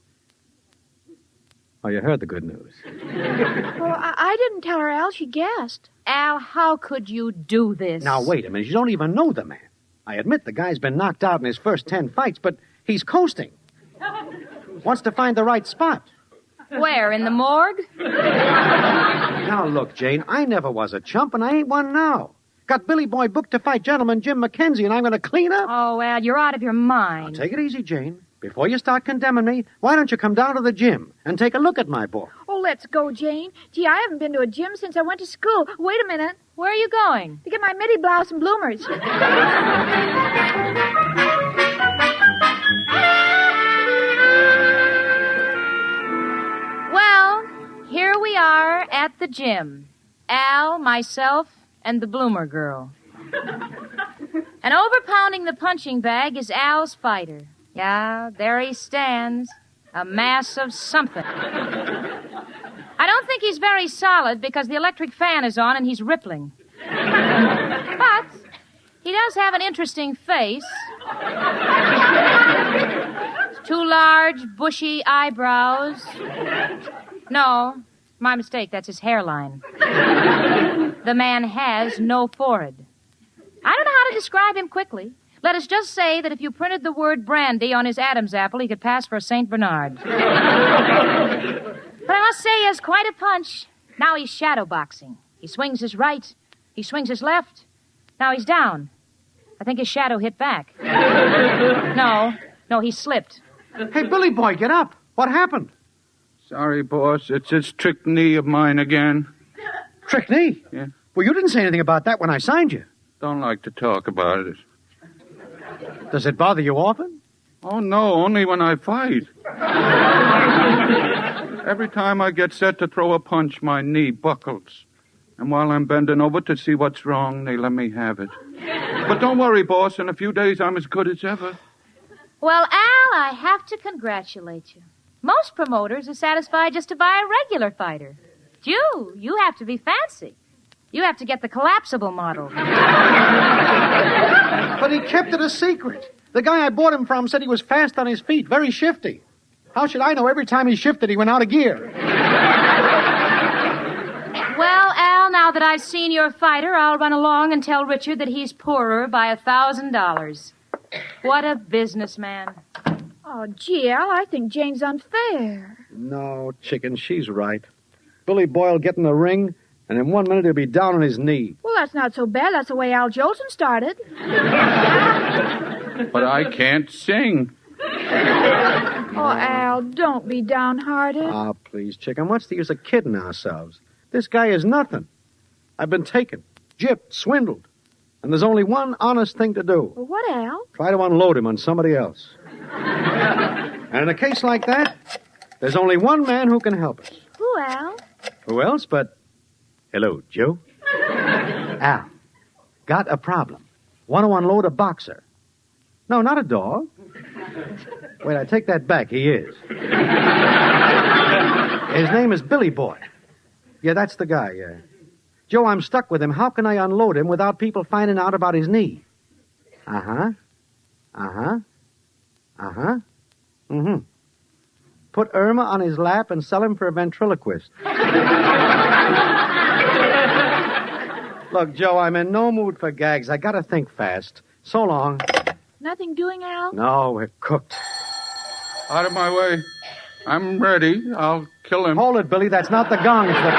Oh, you heard the good news. Well, I didn't tell her, Al. She guessed. Al, how could you do this? Now, wait a minute. You don't even know the man. I admit the guy's been knocked out in his first 10 fights, but he's coasting. Wants to find the right spot. Where, in the morgue? Now, look, Jane, I never was a chump, and I ain't one now. Got Billy Boy booked to fight gentleman Jim McKenzie, and I'm going to clean up. Oh, Al, you're out of your mind. Now, take it easy, Jane. Before you start condemning me, why don't you come down to the gym and take a look at my book? Oh, let's go, Jane. Gee, I haven't been to a gym since I went to school. Wait a minute. Where are you going? To get my midi blouse and bloomers. Well, here we are at the gym. Al, myself, and the bloomer girl. And overpounding the punching bag is Al's fighter. Yeah, there he stands. A mass of something. I don't think he's very solid because the electric fan is on and he's rippling. But he does have an interesting face. Two large, bushy eyebrows. No, my mistake. That's his hairline. The man has no forehead. I don't know how to describe him quickly. Let us just say that if you printed the word brandy on his Adam's apple, he could pass for a St. Bernard. But I must say he has quite a punch. Now he's shadowboxing. He swings his right. He swings his left. Now he's down. I think his shadow hit back. No, he slipped. Hey, Billy Boy, get up. What happened? Sorry, boss. It's this trick knee of mine again. Trick knee? Yeah. Well, you didn't say anything about that when I signed you. Don't like to talk about it. Does it bother you often? Oh, no, only when I fight. Every time I get set to throw a punch, my knee buckles. And while I'm bending over to see what's wrong, they let me have it. But don't worry, boss. In a few days, I'm as good as ever. Well, Al, I have to congratulate you. Most promoters are satisfied just to buy a regular fighter. You have to be fancy. You have to get the collapsible model. But he kept it a secret. The guy I bought him from said he was fast on his feet, very shifty. How should I know every time he shifted he went out of gear? Well, Al, now that I've seen your fighter, I'll run along and tell Richard that he's poorer by $1,000. What a businessman. Oh, gee, Al, I think Jane's unfair. No, chicken, she's right. Billy Boy will get in the ring, and in 1 minute he'll be down on his knee. Well, that's not so bad. That's the way Al Jolson started. But I can't sing. Oh, Al, don't be downhearted. Ah, please, chicken, what's the use of kidding ourselves? This guy is nothing. I've been taken, gypped, swindled. And there's only one honest thing to do. Well, what, Al? Try to unload him on somebody else. And in a case like that, there's only one man who can help us. Who, Al? Who else but... Hello, Joe. Al. got a problem. Want to unload a boxer. No, not a dog. Wait, I take that back. He is. His name is Billy Boy. Yeah, that's the guy, yeah. Joe, I'm stuck with him. How can I unload him without people finding out about his knee? Uh-huh. Uh-huh. Uh-huh. Mm-hmm. Put Irma on his lap and sell him for a ventriloquist. Look, Joe, I'm in no mood for gags. I gotta think fast. So long. Nothing doing, Al? No, we're cooked. Out of my way. I'm ready. I'll kill him. Hold it, Billy. That's not the gong. It's the...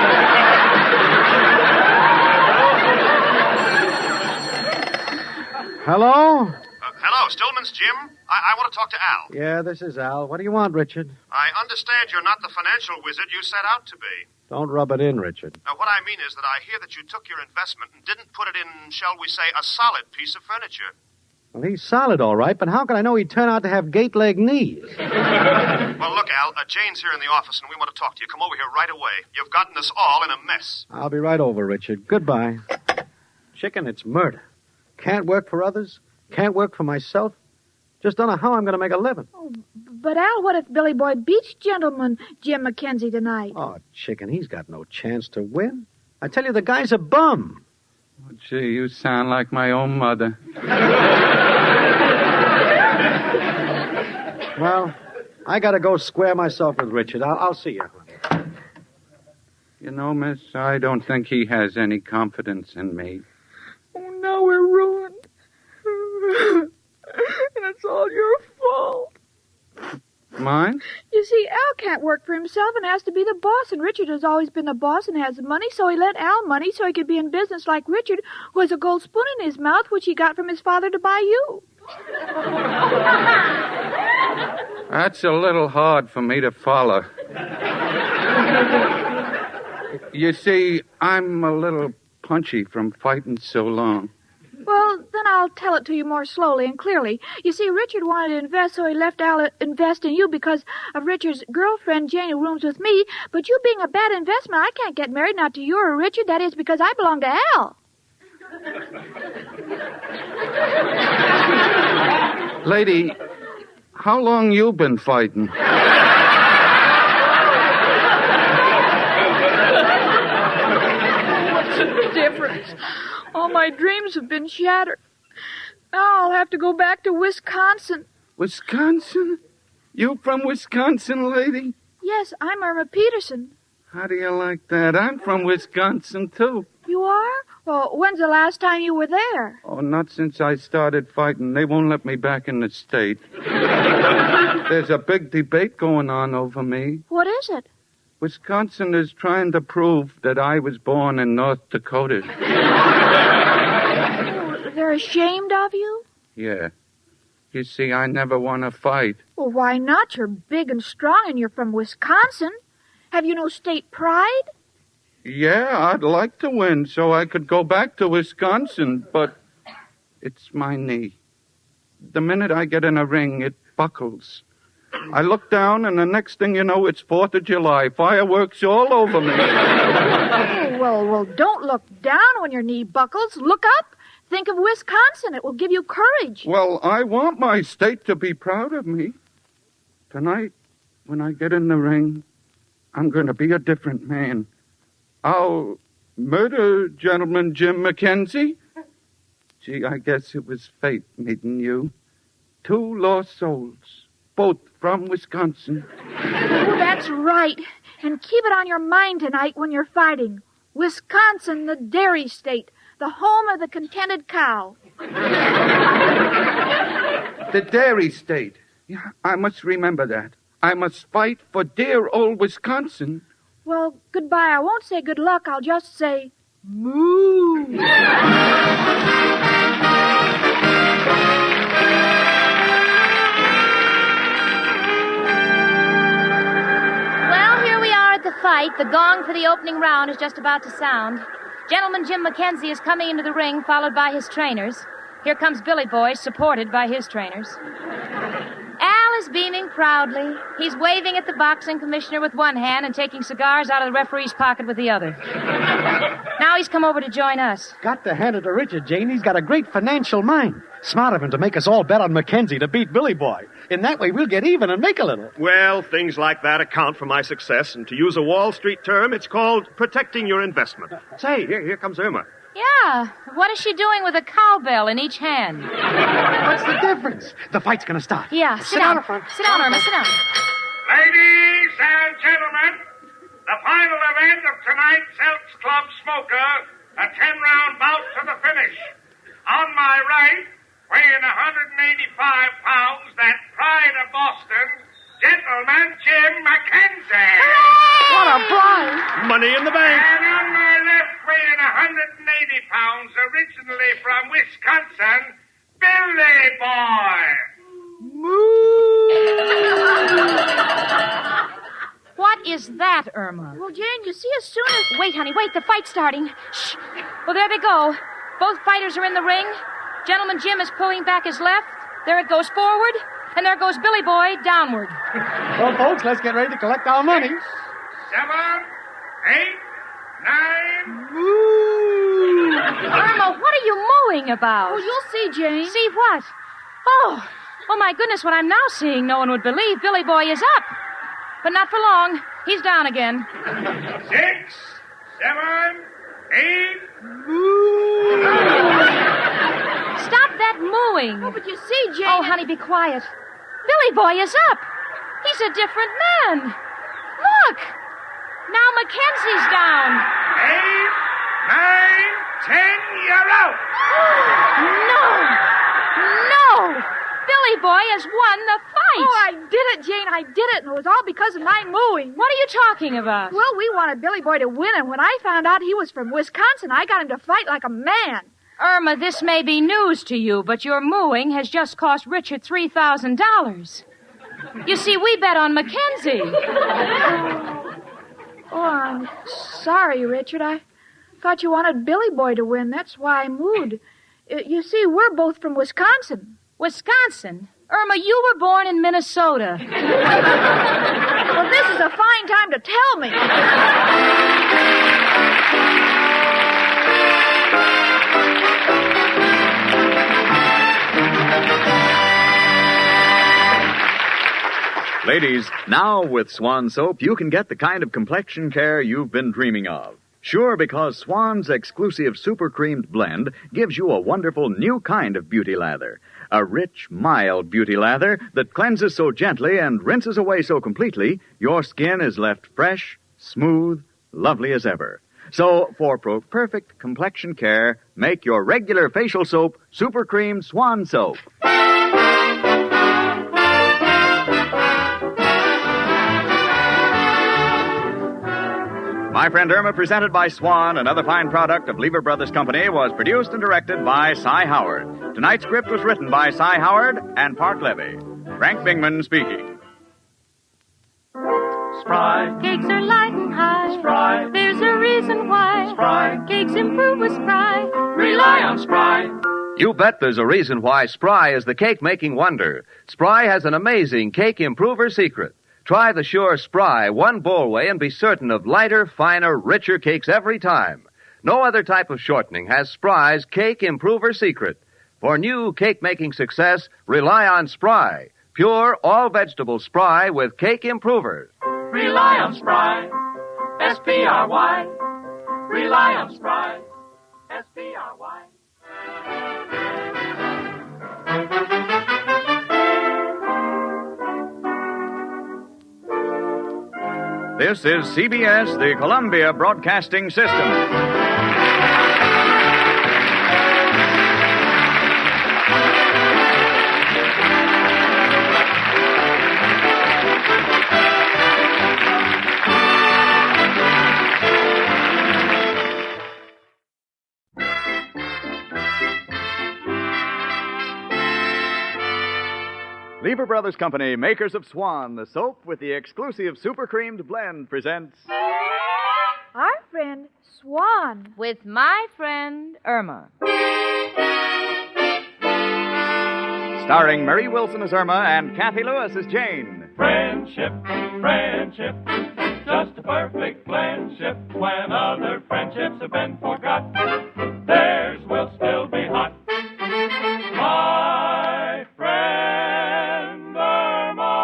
Hello? Hello, Stillman's Jim. I want to talk to Al. Yeah, this is Al. What do you want, Richard? I understand you're not the financial wizard you set out to be. Don't rub it in, Richard. What I mean is that I hear that you took your investment and didn't put it in, shall we say, a solid piece of furniture. Well, he's solid, all right, but how can I know he'd turn out to have gate-leg knees? Well, look, Al, Jane's here in the office, and we want to talk to you. Come over here right away. You've gotten us all in a mess. I'll be right over, Richard. Goodbye. Chicken, it's murder. Can't work for others. Can't work for myself. Just don't know how I'm going to make a living. Oh, but, Al, what if Billy Boy beats gentleman Jim McKenzie tonight? Oh, Chicken, he's got no chance to win. I tell you, the guy's a bum. Oh, gee, you sound like my own mother. Well, I got to go square myself with Richard. I'll see you. You know, miss, I don't think he has any confidence in me. Oh, now we're ruined. And it's all your fault. Mine? You see, Al can't work for himself and has to be the boss, and Richard has always been the boss and has the money, so he lent Al money so he could be in business like Richard, who has a gold spoon in his mouth, which he got from his father to buy you. That's a little hard for me to follow. You see, I'm a little punchy from fighting so long. Well, then I'll tell it to you more slowly and clearly. You see, Richard wanted to invest, so he left Al invest in you because of Richard's girlfriend, Jane, who rooms with me. But you being a bad investment, I can't get married, not to you or Richard. That is because I belong to Al. Lady, how long you been fighting? What's the difference? All my dreams have been shattered. Now I'll have to go back to Wisconsin. Wisconsin? You from Wisconsin, lady? Yes, I'm Irma Peterson. How do you like that? I'm from Wisconsin, too. You are? Well, when's the last time you were there? Oh, not since I started fighting. They won't let me back in the state. There's a big debate going on over me. What is it? Wisconsin is trying to prove that I was born in North Dakota. They're ashamed of you? Yeah. You see, I never won a fight. Well, why not? You're big and strong and you're from Wisconsin. Have you no state pride? Yeah, I'd like to win so I could go back to Wisconsin, but it's my knee. The minute I get in a ring, it buckles. I look down, and the next thing you know, it's 4th of July. Fireworks all over me. Oh, well, don't look down when your knee buckles. Look up. Think of Wisconsin. It will give you courage. Well, I want my state to be proud of me. Tonight, when I get in the ring, I'm going to be a different man. I'll murder Gentleman Jim McKenzie. Gee, I guess it was fate meeting you. 2 lost souls, both from Wisconsin. Oh, that's right. And keep it on your mind tonight when you're fighting. Wisconsin, the dairy state, the home of the contented cow. The dairy state. Yeah, I must remember that. I must fight for dear old Wisconsin. Well, goodbye. I won't say good luck. I'll just say, moo. Well, here we are at the fight. The gong for the opening round is just about to sound. Gentleman Jim McKenzie is coming into the ring, followed by his trainers. Here comes Billy Boy, supported by his trainers. Al is beaming proudly. He's waving at the boxing commissioner with one hand and taking cigars out of the referee's pocket with the other. Now he's come over to join us. Got to hand it to Richard, Jane. He's got a great financial mind. Smart of him to make us all bet on Mackenzie to beat Billy Boy. In that way, we'll get even and make a little. Well, things like that account for my success, and to use a Wall Street term, it's called protecting your investment. Say, here comes Irma. Yeah. What is she doing with a cowbell in each hand? What's the difference? The fight's going to start. Yeah, sit down. Sit down, Irma, sit down. Ladies and gentlemen, the final event of tonight's Elks Club Smoker, a 10-round bout to the finish. On my right, weighing 185 pounds, that pride of Boston, Gentleman Jim Mackenzie. What a prize! Money in the bank. And on my left, weighing 180 pounds, originally from Wisconsin, Billy Boy. What is that, Irma? Well, Jane, you see, as soon as... Wait, honey, wait. The fight's starting. Shh. Well, there they go. Both fighters are in the ring. Gentleman Jim is pulling back his left. There it goes forward. And there goes Billy Boy downward. Well, folks, let's get ready to collect our money. 7, 8, 9... Irma, what are you mooing about? Oh, you'll see, Jane. See what? Oh, my goodness, what I'm now seeing, no one would believe. Billy Boy is up. But not for long. He's down again. 6, 7, 8... Stop that mooing. Oh, but you see, Jane... Oh, honey, be quiet. Billy Boy is up. He's a different man. Look. Now Mackenzie's down. 8, 9, 10, you're out. No. Billy Boy has won the fight. Oh, I did it, Jane. I did it, and it was all because of my mooing. What are you talking about? Well, we wanted Billy Boy to win, and when I found out he was from Wisconsin, I got him to fight like a man. Irma, this may be news to you, but your mooing has just cost Richard $3,000. You see, we bet on Mackenzie. Oh, I'm sorry, Richard. I thought you wanted Billy Boy to win. That's why I mooed. You see, we're both from Wisconsin. Wisconsin? Irma, you were born in Minnesota. Well, this is a fine time to tell me. Ladies, now with Swan Soap, you can get the kind of complexion care you've been dreaming of. Sure, because Swan's exclusive super creamed blend gives you a wonderful new kind of beauty lather. A rich, mild beauty lather that cleanses so gently and rinses away so completely, your skin is left fresh, smooth, lovely as ever. So, for perfect complexion care, make your regular facial soap Super Creamed Swan Soap. My Friend Irma, presented by Swan, another fine product of Lever Brothers Company, was produced and directed by Cy Howard. Tonight's script was written by Cy Howard and Park Levy. Frank Bingman speaking. Spry. Cakes are light and high. Spry. There's a reason why. Spry. Cakes improve with Spry. Rely on Spry. You bet there's a reason why Spry is the cake-making wonder. Spry has an amazing cake improver secret. Try the sure Spry one bowl way and be certain of lighter, finer, richer cakes every time. No other type of shortening has Spry's cake improver secret. For new cake-making success, rely on Spry. Pure, all-vegetable Spry with cake improvers. Rely on Spry. S-P-R-Y. Rely on Spry. S-P-R-Y. This is CBS, the Columbia Broadcasting System. Lever Brothers Company, makers of Swan, the soap with the exclusive super creamed blend, presents... Our friend Swan. With my friend Irma. Starring Mary Wilson as Irma and Kathy Lewis as Jane. Friendship, friendship, just a perfect friendship. When other friendships have been forgot, theirs will still be hot. My friend Irma.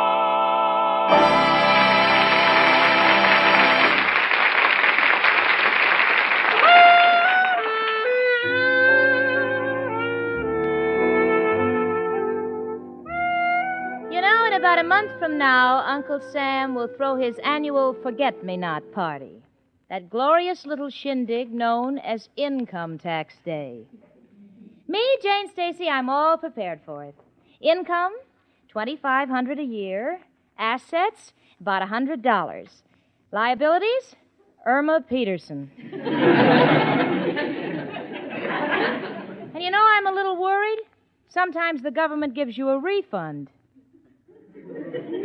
You know, in about a month from now, Uncle Sam will throw his annual Forget-Me-Not party. That glorious little shindig known as Income Tax Day. Me, Jane Stacy, I'm all prepared for it. Income, $2,500 a year. Assets, about $100. Liabilities, Irma Peterson. And you know, I'm a little worried. Sometimes the government gives you a refund.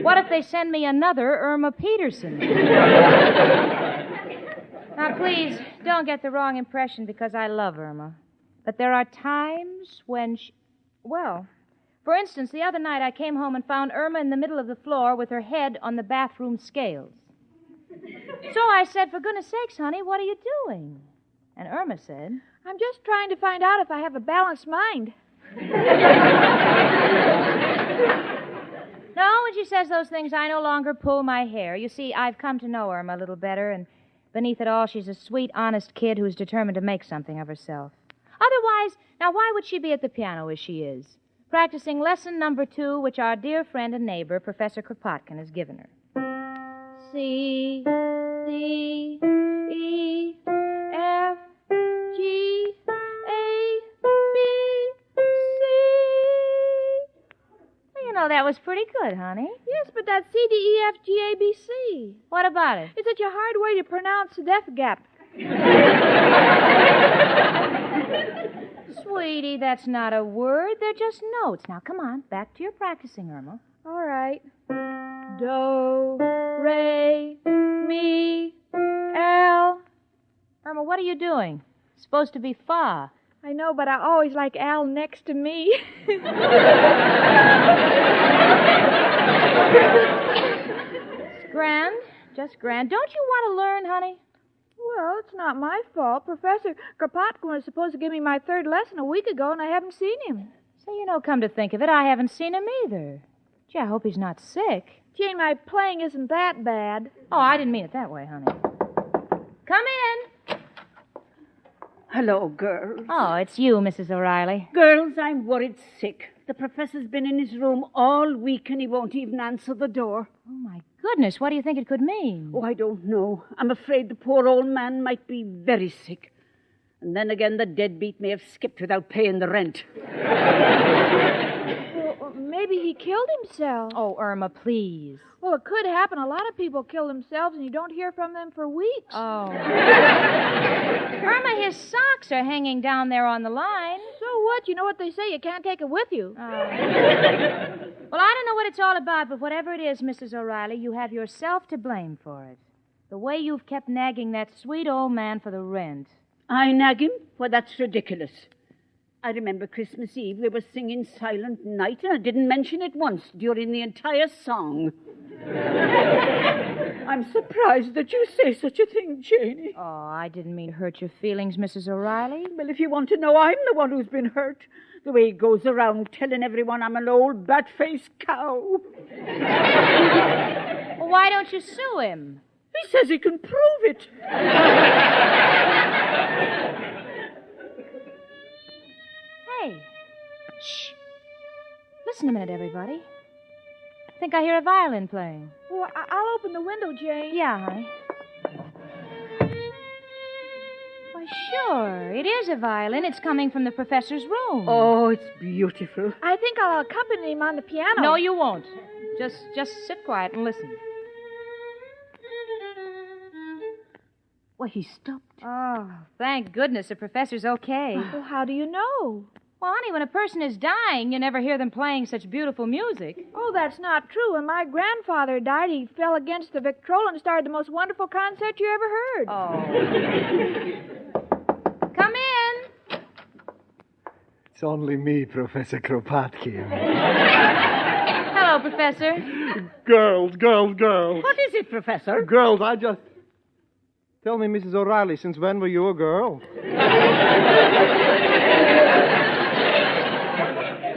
What if they send me another Irma Peterson? Now, please, don't get the wrong impression because I love Irma. But there are times when well, for instance, the other night I came home and found Irma in the middle of the floor with her head on the bathroom scales. So I said, for goodness sakes, honey, what are you doing? And Irma said, I'm just trying to find out if I have a balanced mind. No, when she says those things, I no longer pull my hair. You see, I've come to know Irma a little better, and beneath it all, she's a sweet, honest kid who's determined to make something of herself. Otherwise, now why would she be at the piano as she is? Practicing lesson number 2, which our dear friend and neighbor, Professor Kropotkin, has given her. C, D, E, F, G, A, B, C. You know, that was pretty good, honey. Yes, but that C, D, E, F, G, A, B, C. What about it? It's such a hard way to pronounce the deaf gap. Sweetie, that's not a word. They're just notes. Now, come on, back to your practicing, Irma. All right. Do, re, mi, L. Irma, what are you doing? It's supposed to be fa. I know, but I always like Al next to me. It's grand. Just grand. Don't you want to learn, honey? Well, it's not my fault. Professor Kropotkin was supposed to give me my 3rd lesson a week ago, and I haven't seen him. So, you know, come to think of it, I haven't seen him either. Gee, I hope he's not sick. Jane, my playing isn't that bad. Oh, I didn't mean it that way, honey. Come in. Hello, girls. Oh, it's you, Mrs. O'Reilly. Girls, I'm worried sick. The professor's been in his room all week and he won't even answer the door. Oh, my goodness, what do you think it could mean? Oh, I don't know. I'm afraid the poor old man might be very sick. And then again, the deadbeat may have skipped without paying the rent. Well, maybe he killed himself. Oh, Irma, please. Well, it could happen. A lot of people kill themselves, and you don't hear from them for weeks. Oh. Irma, his socks are hanging down there on the line. So what? You know what they say. You can't take it with you. Oh. Well, I don't know what it's all about, but whatever it is, Mrs. O'Reilly, you have yourself to blame for it. The way you've kept nagging that sweet old man for the rent. I nag him? Well, that's ridiculous. I remember Christmas Eve, we were singing Silent Night, and I didn't mention it once during the entire song. I'm surprised that you say such a thing, Janie. Oh, I didn't mean to hurt your feelings, Mrs. O'Reilly. Well, if you want to know, I'm the one who's been hurt. The way he goes around telling everyone I'm an old bat-faced cow. Well, why don't you sue him? He says he can prove it. Hey. Shh. Listen a minute, everybody. I think I hear a violin playing. Well, I'll open the window, Jane. Yeah, honey. Why, sure. It is a violin. It's coming from the professor's room. Oh, it's beautiful. I think I'll accompany him on the piano. No, you won't. Just sit quiet and listen. Well, he stopped. Oh, thank goodness the professor's okay. Well, how do you know? Well, honey, when a person is dying, you never hear them playing such beautiful music. Oh, that's not true. When my grandfather died, he fell against the Victrola and started the most wonderful concert you ever heard. Oh. Come in. It's only me, Professor Kropotkin. Hello, Hello, Professor. Girls. What is it, Professor? Girls, Tell me, Mrs. O'Reilly, since when were you a girl?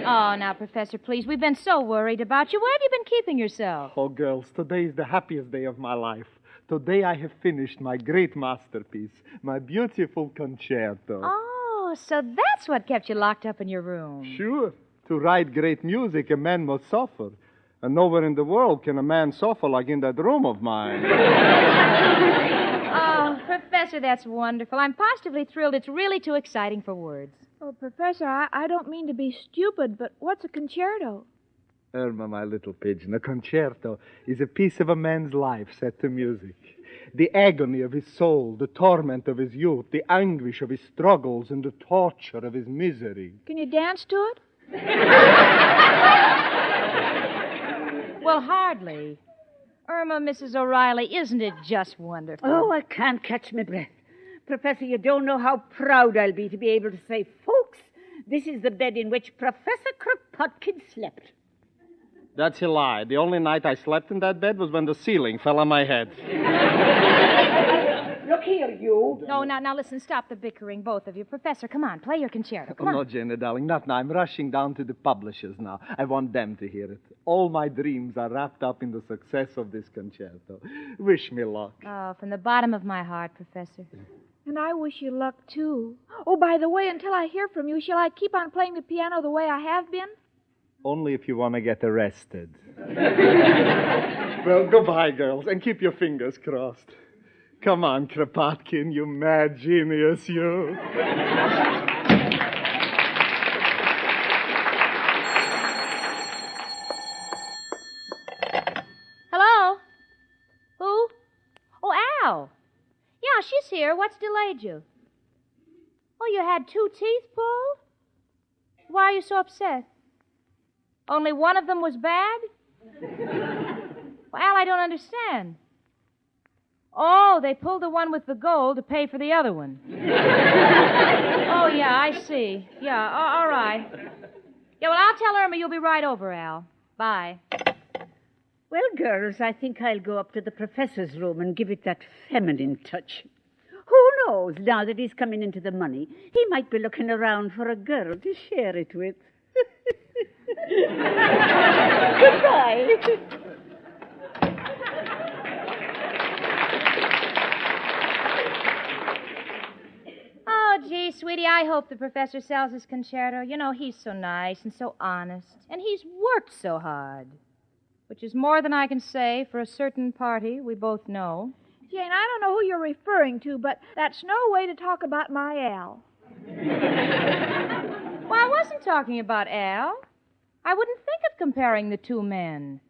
Oh, now, Professor, please. We've been so worried about you. Where have you been keeping yourself? Oh, girls, today is the happiest day of my life. Today I have finished my great masterpiece, my beautiful concerto. Oh, so that's what kept you locked up in your room. Sure. To write great music, a man must suffer. And nowhere in the world can a man suffer like in that room of mine. Oh, Professor, that's wonderful. I'm positively thrilled. It's really too exciting for words. Oh, Professor, I don't mean to be stupid, but what's a concerto? Irma, my little pigeon, a concerto is a piece of a man's life set to music. The agony of his soul, the torment of his youth, the anguish of his struggles, and the torture of his misery. Can you dance to it? Well, hardly. Irma, Mrs. O'Reilly, isn't it just wonderful? Oh, I can't catch my breath. Professor, you don't know how proud I'll be to be able to say, folks, this is the bed in which Professor Kropotkin slept. That's a lie. The only night I slept in that bed was when the ceiling fell on my head. Look here, you. No, now, listen, stop the bickering, both of you. Professor, come on, play your concerto. Come on. No, Jenny, darling, not now. I'm rushing down to the publishers now. I want them to hear it. All my dreams are wrapped up in the success of this concerto. Wish me luck. Oh, from the bottom of my heart, Professor. And I wish you luck, too. Oh, by the way, until I hear from you, shall I keep on playing the piano the way I have been? Only if you want to get arrested. Well, goodbye, girls, and keep your fingers crossed. Come on, Kropotkin, you mad genius, you. Hello? Who? Oh, Al. Yeah, she's here. What's delayed you? Oh, you had 2 teeth pulled? Why are you so upset? Only one of them was bad? Well, Al, I don't understand. Oh, they pulled the one with the gold to pay for the other one. Oh, yeah, I see. Yeah, all right. Yeah, well, I'll tell Irma you'll be right over, Al. Bye. Well, girls, I think I'll go up to the professor's room and give it that feminine touch. Who knows, now that he's coming into the money, he might be looking around for a girl to share it with. Goodbye. Oh, gee, sweetie, I hope the professor sells his concerto. You know, he's so nice and so honest, and he's worked so hard, which is more than I can say for a certain party we both know. Jane, I don't know who you're referring to, but that's no way to talk about my Al. Well, I wasn't talking about Al. I wouldn't think of comparing the 2 men.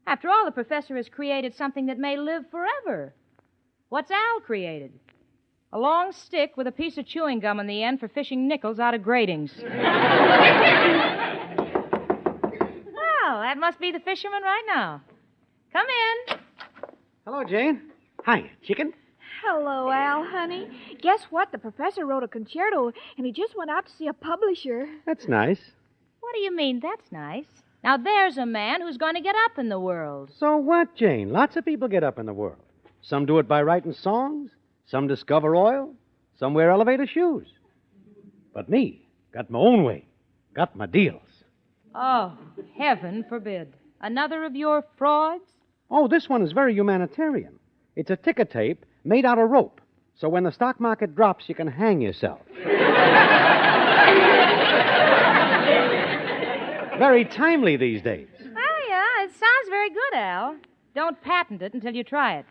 After all, the professor has created something that may live forever. What's Al created? A long stick with a piece of chewing gum on the end for fishing nickels out of gratings. Well, that must be the fisherman right now. Come in. Hello, Jane. Hi, chicken. Hello, Al, honey. Guess what? The professor wrote a concerto, and he just went out to see a publisher. That's nice. What do you mean, that's nice? Now, there's a man who's going to get up in the world. So what, Jane? Lots of people get up in the world. Some do it by writing songs. Some discover oil. Some wear elevator shoes. But me, got my own way. Got my deals. Oh, heaven forbid. Another of your frauds? Oh, this one is very humanitarian. It's a ticker tape made out of rope. So when the stock market drops, you can hang yourself. Very timely these days. Oh, yeah, it sounds very good, Al. Don't patent it until you try it.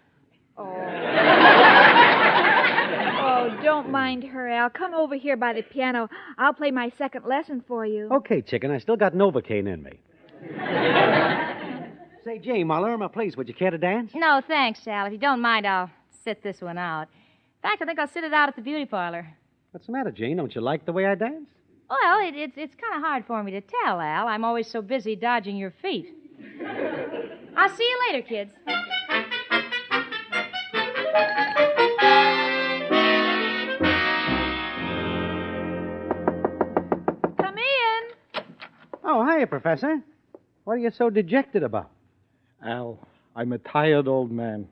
Oh, don't mind her, Al. Come over here by the piano. I'll play my second lesson for you. Okay, chicken, I still got Novocaine in me. Say, Jane, while Irma plays, would you care to dance? No, thanks, Al. If you don't mind, I'll sit this one out. In fact, I think I'll sit it out at the beauty parlor. What's the matter, Jane? Don't you like the way I dance? Well, it's kind of hard for me to tell, Al. I'm always so busy dodging your feet. I'll see you later, kids. Come in. Oh, hiya, Professor. What are you so dejected about? Al, I'm a tired old man.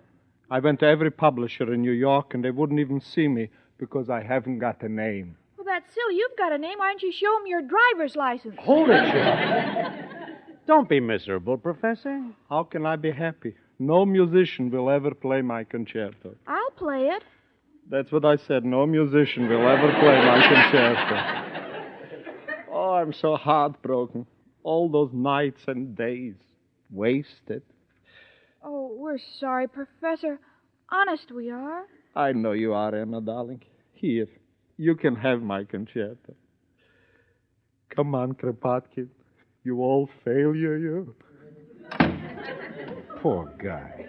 I went to every publisher in New York, and they wouldn't even see me because I haven't got a name. Well, that's silly. You've got a name. Why don't you show him your driver's license? Hold it, Sheriff. Don't be miserable, Professor. How can I be happy? No musician will ever play my concerto. I'll play it. That's what I said. No musician will ever play my concerto. Oh, I'm so heartbroken. All those nights and days wasted. Oh, we're sorry, Professor. Honest, we are. I know you are, Emma, darling. Here, you can have my concerto. Come on, Kropotkin. You old failure, you. Poor guy.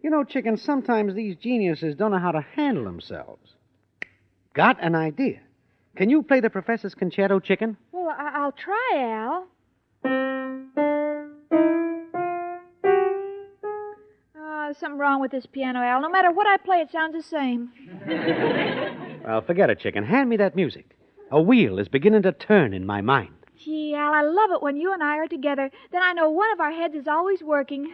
You know, Chicken, sometimes these geniuses don't know how to handle themselves. Got an idea. Can you play the professor's concerto, Chicken? Well, I'll try, Al. There's something wrong with this piano, Al. No matter what I play, it sounds the same. Well, forget it, Chicken. Hand me that music. A wheel is beginning to turn in my mind. Gee, Al, I love it when you and I are together. Then I know one of our heads is always working.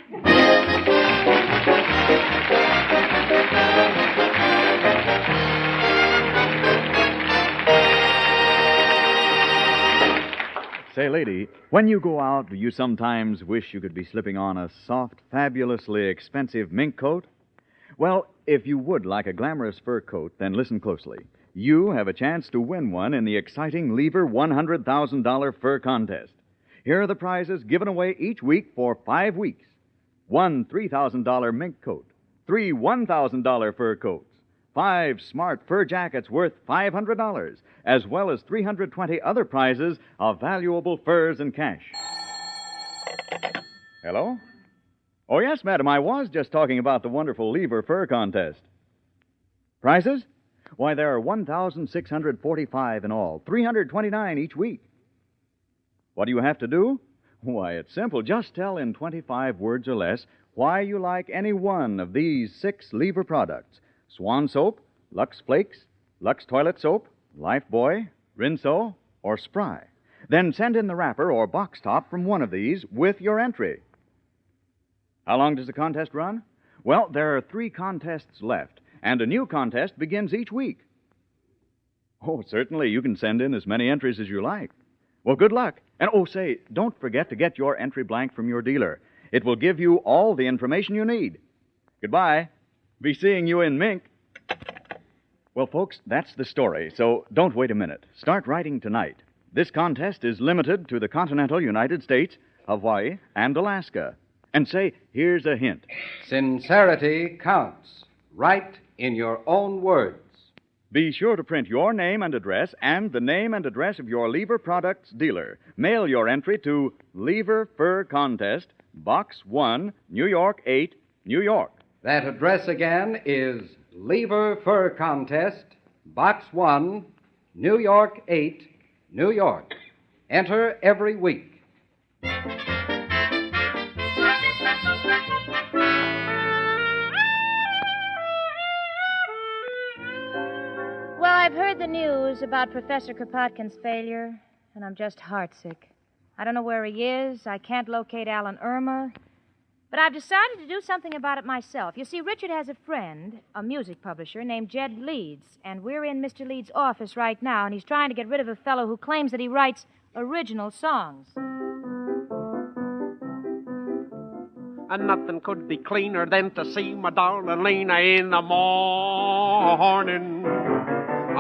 Say, lady, when you go out, do you sometimes wish you could be slipping on a soft, fabulously expensive mink coat? Well, if you would like a glamorous fur coat, then listen closely. You have a chance to win one in the exciting Lever $100,000 fur contest. Here are the prizes given away each week for 5 weeks. 1 $3,000 mink coat, 3 $1,000 fur coats, 5 smart fur jackets worth $500, as well as 320 other prizes of valuable furs and cash. Hello? Oh, yes, madam, I was just talking about the wonderful Lever fur contest. Prizes? Why, there are 1,645 in all, 329 each week. What do you have to do? Why, it's simple. Just tell in 25 words or less why you like any one of these 6 Lever products. Swan Soap, Lux Flakes, Lux Toilet Soap, Lifebuoy, Rinso, or Spry. Then send in the wrapper or box top from one of these with your entry. How long does the contest run? Well, there are 3 contests left, and a new contest begins each week. Oh, certainly, you can send in as many entries as you like. Well, good luck. And, oh, say, don't forget to get your entry blank from your dealer. It will give you all the information you need. Goodbye. Be seeing you in Mink. Well, folks, that's the story, so don't wait a minute. Start writing tonight. This contest is limited to the continental United States, Hawaii, and Alaska. And say, here's a hint. Sincerity counts. Write in your own words. Be sure to print your name and address and the name and address of your Lever Products dealer. Mail your entry to Lever Fur Contest, Box 1, New York 8, New York. That address again is Lever Fur Contest, Box 1, New York 8, New York. Enter every week. Well, I've heard the news about Professor Kropotkin's failure, and I'm just heartsick. I don't know where he is. I can't locate Al and Irma. But I've decided to do something about it myself. You see, Richard has a friend, a music publisher, named Jed Leeds, and we're in Mr. Leeds' office right now, and he's trying to get rid of a fellow who claims that he writes original songs. And nothing could be cleaner than to see my darling Lena in the morning.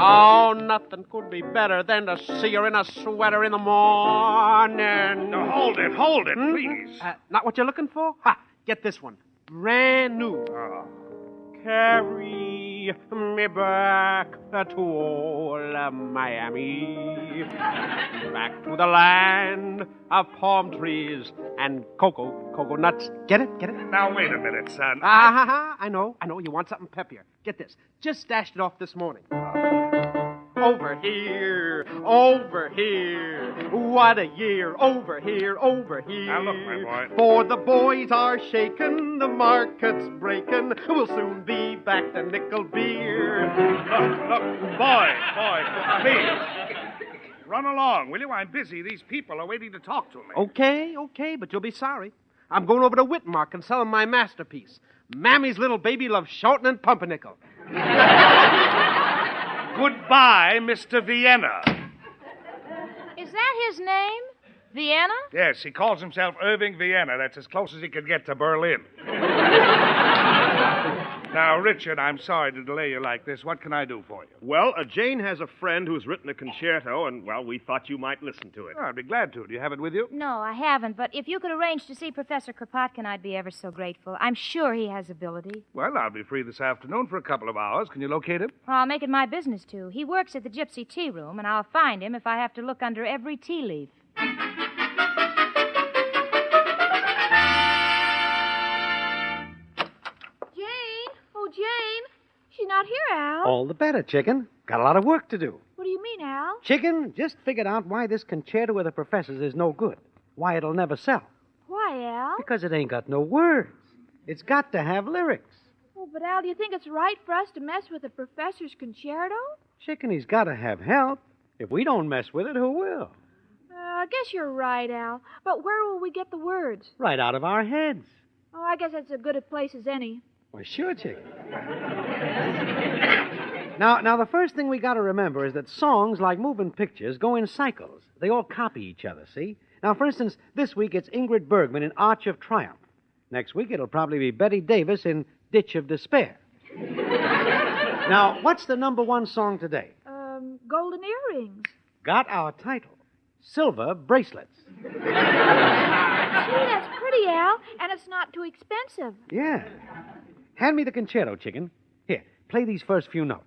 Oh, nothing could be better than to see her in a sweater in the morning. Now, hold it, please. Not what you're looking for? Ha! Get this one. Brand new. Carry me back to old Miami. Back to the land of palm trees and cocoa nuts. Get it? Now, wait a minute, son. I know. You want something peppier. Get this. Just stashed it off this morning. Over here. What a year. Over here. Now, look, my boy. For the boys are shaking, the market's breaking. We'll soon be back to nickel beer. Look, boy, please. run along, will you? I'm busy. These people are waiting to talk to me. Okay, but you'll be sorry. I'm going over to Whitmark and selling my masterpiece. Mammy's little baby loves shortening and pumpernickel. Goodbye, Mr. Vienna. Is that his name? Vienna? Yes, he calls himself Irving Vienna. That's as close as he could get to Berlin. Now, Richard, I'm sorry to delay you like this. What can I do for you? Well, Jane has a friend who's written a concerto, and, well, we thought you might listen to it. Oh, I'd be glad to. Do you have it with you? No, I haven't, but if you could arrange to see Professor Kropotkin, I'd be ever so grateful. I'm sure he has ability. Well, I'll be free this afternoon for a couple of hours. Can you locate him? Well, I'll make it my business to. He works at the Gypsy Tea Room, and I'll find him if I have to look under every tea leaf. Jane, she's not here, Al. All the better, Chicken. Got a lot of work to do. What do you mean, Al? Chicken, just figured out why this concerto with the professors is no good. Why it'll never sell. Why, Al? Because it ain't got no words. It's got to have lyrics. Oh, but Al, do you think it's right for us to mess with the professor's concerto? Chicken, he's got to have help. If we don't mess with it, who will? I guess you're right, Al. But where will we get the words? Right out of our heads. Oh, I guess that's as good a place as any. Well, sure, Chicken. Now, the first thing we got to remember is that songs, like moving pictures, go in cycles. They all copy each other, see? Now, for instance, this week it's Ingrid Bergman in Arch of Triumph. Next week it'll probably be Betty Davis in Ditch of Despair. Now, what's the number one song today? Golden Earrings. Got our title. Silver Bracelets. Gee, that's pretty, Al, and it's not too expensive. Yeah. Hand me the concerto, Chicken. Here, play these first few notes.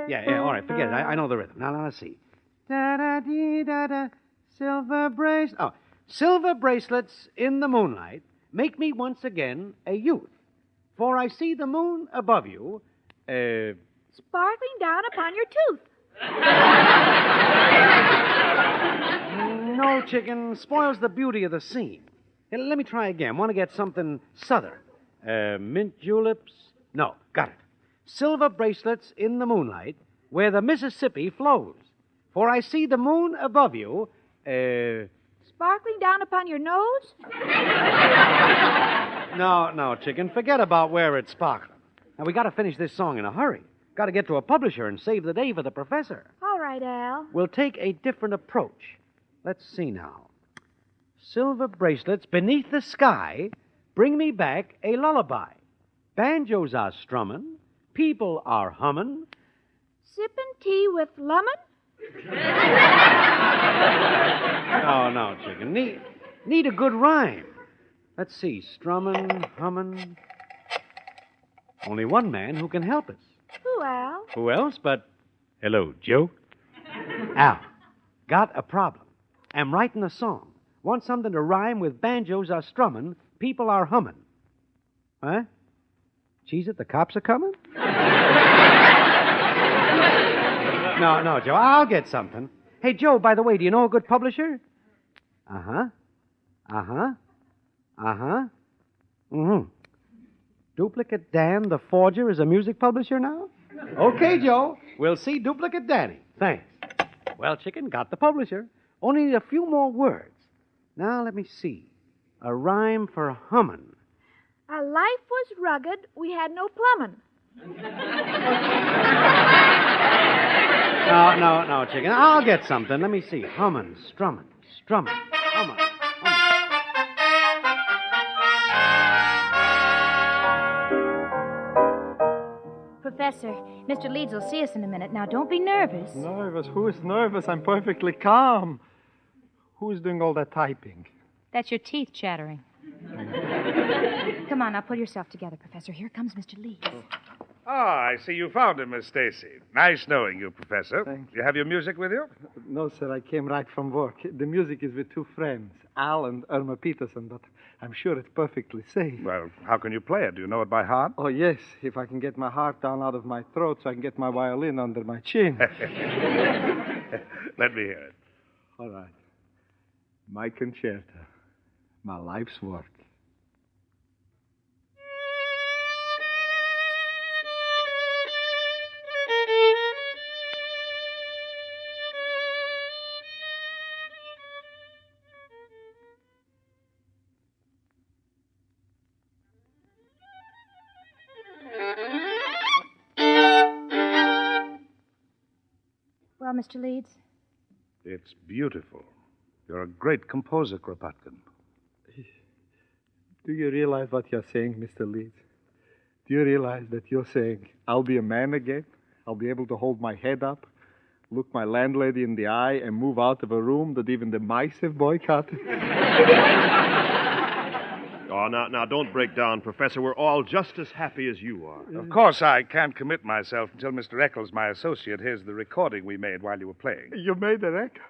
Yeah, all right, forget it. I know the rhythm. Now, let's see. Da-da-dee-da-da, silver bracelets. Oh, silver bracelets in the moonlight make me once again a youth. For I see the moon above you, sparkling down upon your tooth. No, Chicken. Spoils the beauty of the scene. Hey, let me try again. Want to get something southern. Mint juleps? No, got it. Silver bracelets in the moonlight where the Mississippi flows. For I see the moon above you, sparkling down upon your nose? No, Chicken. Forget about where it's sparkling. Now, we got to finish this song in a hurry. Got to get to a publisher and save the day for the professor. All right, Al. We'll take a different approach. Let's see now. Silver bracelets beneath the sky bring me back a lullaby. Banjos are strumming. People are humming. Sipping tea with lemon? No, Chicken. Need a good rhyme. Let's see. Strumming, humming. Only one man who can help us. Who, Al? Who else but... Hello, Joe. Al, got a problem. Am writing a song. Want something to rhyme with banjos are strumming, people are humming. Huh? Cheese it, the cops are coming? No, Joe, I'll get something. Hey, Joe, by the way, do you know a good publisher? Mm-hmm. Duplicate Dan, the forger, is a music publisher now? Okay, Joe. We'll see Duplicate Danny. Thanks. Well, Chicken, got the publisher. Only need a few more words. Now, let me see. A rhyme for hummin'. Our life was rugged. We had no plumbing. No, Chicken. I'll get something. Let me see. Hummin', strummin', hummin'. Professor, Mr. Leeds will see us in a minute. Now, don't be nervous. Nervous? Who is nervous? I'm perfectly calm. Who's doing all that typing? That's your teeth chattering. Come on, now, pull yourself together, Professor. Here comes Mr. Leeds. I see you found him, Miss Stacy. Nice knowing you, Professor. Thank you. You have your music with you? No, sir, I came right from work. The music is with two friends, Al and Irma Peterson, but I'm sure it's perfectly safe. Well, how can you play it? Do you know it by heart? Oh, yes, if I can get my heart down out of my throat so I can get my violin under my chin. Let me hear it. All right. My concerto. My life's work. Well, Mr. Leeds? It's beautiful. You're a great composer, Kropotkin. Do you realize what you're saying, Mr. Leeds? Do you realize that you're saying, I'll be a man again? I'll be able to hold my head up, look my landlady in the eye, and move out of a room that even the mice have boycotted? Oh, now, don't break down, Professor. We're all just as happy as you are. Of course, I can't commit myself until Mr. Eccles, my associate, hears the recording we made while you were playing. You made a record?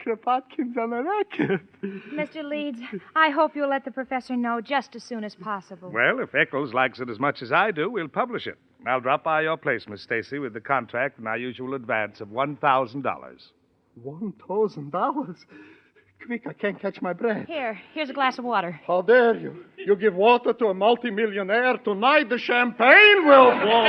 Kropotkin's on a record. Mr. Leeds, I hope you'll let the professor know just as soon as possible. Well, if Eccles likes it as much as I do, we'll publish it. I'll drop by your place, Miss Stacy, with the contract and our usual advance of $1,000. $1,000? Quick, I can't catch my breath. Here's a glass of water. How dare you? You give water to a multimillionaire. Tonight the champagne will flow.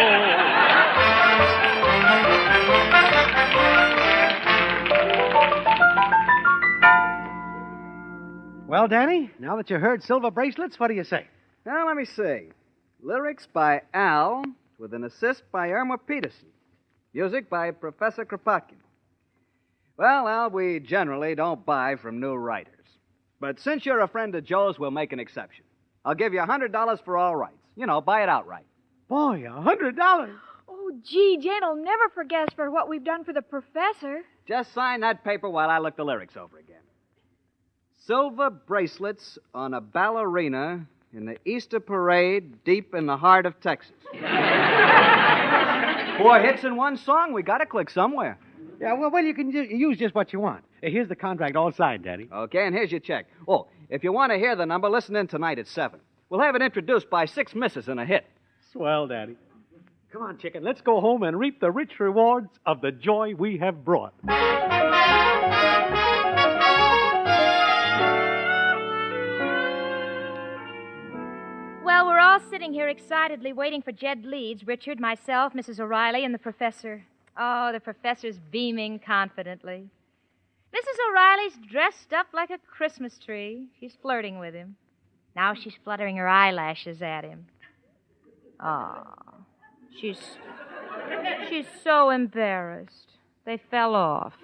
Well, Danny, now that you heard Silver Bracelets, what do you say? Now, let me see. Lyrics by Al, with an assist by Irma Peterson. Music by Professor Kropotkin. Well, Al, we generally don't buy from new writers. But since you're a friend of Joe's, we'll make an exception. I'll give you $100 for all rights. You know, buy it outright. Boy, $100? Oh, gee, Jane'll never forget us for what we've done for the professor. Just sign that paper while I look the lyrics over again. Silver bracelets on a ballerina in the Easter parade deep in the heart of Texas. 4 hits in one song. We got to click somewhere. Yeah, well, you can use just what you want. Here's the contract all signed, Daddy. Okay, and here's your check. Oh, if you want to hear the number, listen in tonight at 7. We'll have it introduced by 6 misses and a hit. Swell, Daddy. Come on, chicken. Let's go home and reap the rich rewards of the joy we have brought. Well, we're all sitting here excitedly waiting for Jed Leeds, Richard, myself, Mrs. O'Reilly, and the professor. Oh, the professor's beaming confidently. Mrs. O'Reilly's dressed up like a Christmas tree. She's flirting with him. Now she's fluttering her eyelashes at him. Oh, she's so embarrassed. They fell off.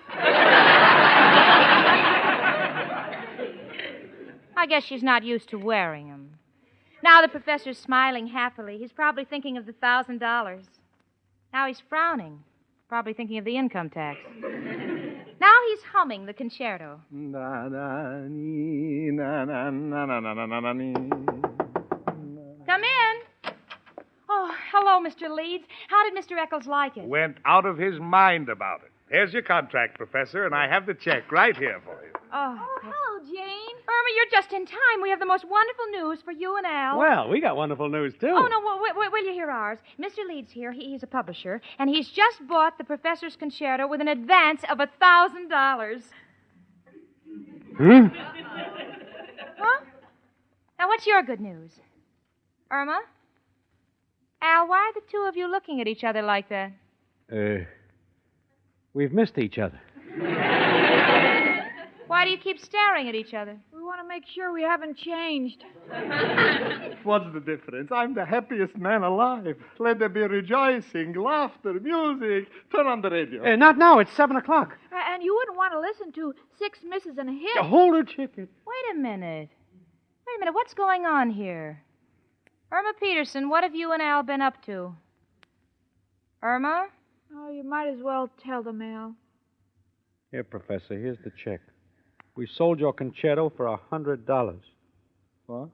I guess she's not used to wearing them. Now the professor's smiling happily. He's probably thinking of the $1,000. Now he's frowning. Probably thinking of the income tax. Now he's humming the concerto. Come in. Oh, hello, Mr. Leeds. How did Mr. Eccles like it? Went out of his mind about it. Here's your contract, Professor, and I have the check right here for you. Oh, hello, Jane. Irma, you're just in time. We have the most wonderful news for you and Al. Well, we got wonderful news, too. Oh, no, will you hear ours? Mr. Leeds here, he's a publisher, and he's just bought the professor's concerto with an advance of $1,000. Huh? Now, what's your good news? Irma? Al, why are the two of you looking at each other like that? We've missed each other. Why do you keep staring at each other? We want to make sure we haven't changed. What's the difference? I'm the happiest man alive. Let there be rejoicing, laughter, music. Turn on the radio. Not now. It's 7 o'clock. And you wouldn't want to listen to 6 misses and a hit. Hold her, chicken. Wait a minute. What's going on here? Irma Peterson, what have you and Al been up to? Irma? Oh, you might as well tell them, Al. Here, Professor, here's the check. We sold your concerto for $100. What?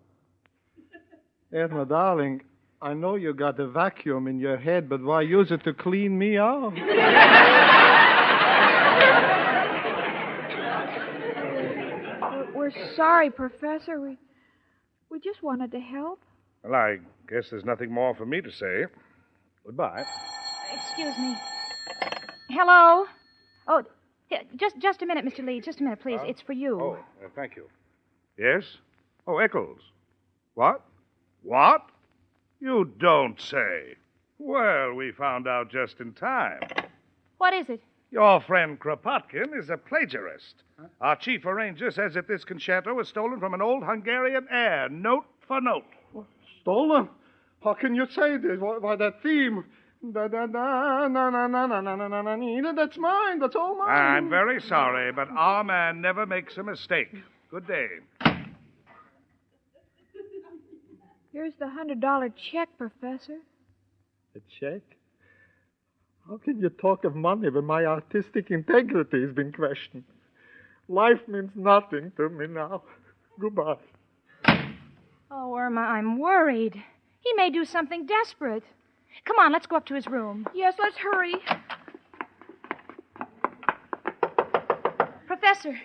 Irma, darling, I know you got a vacuum in your head, but why use it to clean me out? We're sorry, Professor. We just wanted to help. Well, I guess there's nothing more for me to say. Goodbye. Excuse me. Hello? Oh, just a minute, Mr. Leeds. Just a minute, please. It's for you. Oh, thank you. Yes? Oh, Eccles. What? What? You don't say. Well, we found out just in time. What is it? Your friend Kropotkin is a plagiarist. Huh? Our chief arranger says that this concerto was stolen from an old Hungarian air, note for note. Stolen? How can you say this? Why, that theme... That's mine. That's all mine. I'm very sorry, but our man never makes a mistake. Good day. Here's the $100 check, Professor. A check? How can you talk of money when my artistic integrity has been questioned? Life means nothing to me now. Goodbye. Oh, Irma, I'm worried. He may do something desperate. Come on, let's go up to his room. Yes, let's hurry. Professor!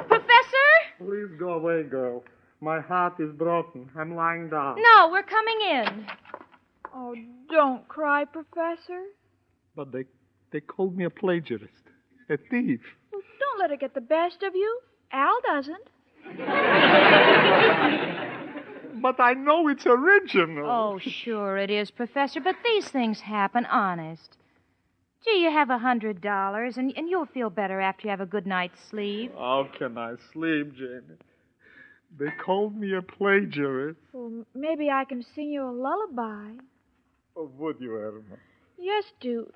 Professor! Please go away, girl. My heart is broken. I'm lying down. No, we're coming in. Oh, don't cry, Professor. But they called me a plagiarist, a thief. Well, don't let it get the best of you. Al doesn't. But I know it's original. Oh, sure it is, Professor, but these things happen, honest. Gee, you have $100, and you'll feel better after you have a good night's sleep. How can I sleep, Janie? They called me a plagiarist. Well, maybe I can sing you a lullaby. Oh, would you, Irma? Yes, do.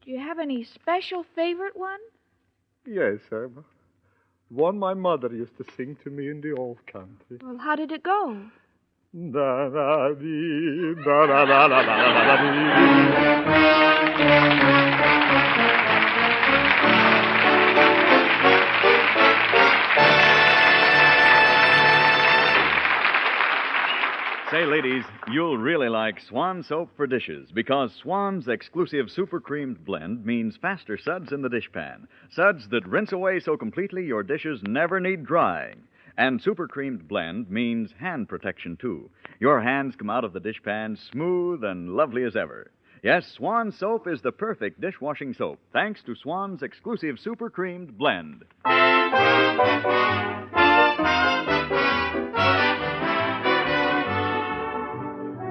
Do you have any special favorite one? Yes, Irma. One my mother used to sing to me in the old country. Well, how did it go? Da da dee, da da da da da da Say, ladies, you'll really like Swan soap for dishes because Swan's exclusive super creamed blend means faster suds in the dishpan. Suds that rinse away so completely your dishes never need drying. And super creamed blend means hand protection, too. Your hands come out of the dishpan smooth and lovely as ever. Yes, Swan soap is the perfect dishwashing soap, thanks to Swan's exclusive super creamed blend.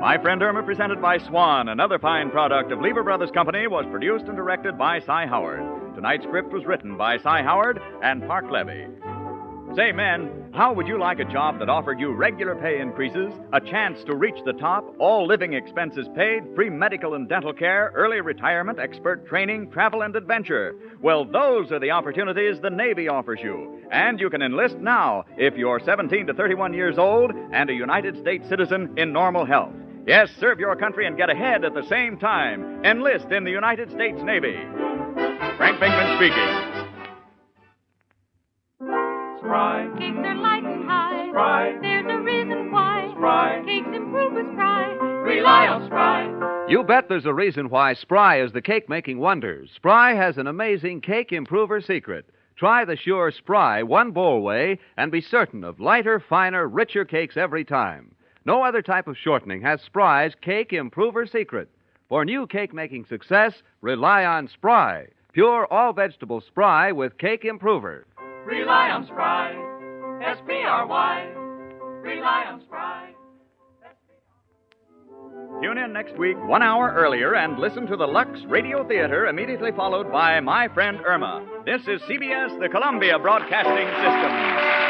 My Friend Irma, presented by Swan, another fine product of Lever Brothers Company, was produced and directed by Cy Howard. Tonight's script was written by Cy Howard and Park Levy. Say, men, how would you like a job that offered you regular pay increases, a chance to reach the top, all living expenses paid, free medical and dental care, early retirement, expert training, travel, and adventure? Well, those are the opportunities the Navy offers you. And you can enlist now if you're 17 to 31 years old and a United States citizen in normal health. Yes, serve your country and get ahead at the same time. Enlist in the United States Navy. Frank Binkman speaking. Spry. Cakes are light and high. Spry. There's a reason why. Spry. Cakes improve with Spry. Rely on Spry. You bet there's a reason why Spry is the cake-making wonders. Spry has an amazing cake improver secret. Try the sure Spry one-bowl way and be certain of lighter, finer, richer cakes every time. No other type of shortening has Spry's cake improver secret. For new cake-making success, rely on Spry. Pure all-vegetable Spry with cake improver. Rely on Spry. S-P-R-Y. Rely on Spry. Tune in next week 1 hour earlier and listen to the Lux Radio Theater, immediately followed by My Friend Irma. This is CBS, the Columbia Broadcasting System.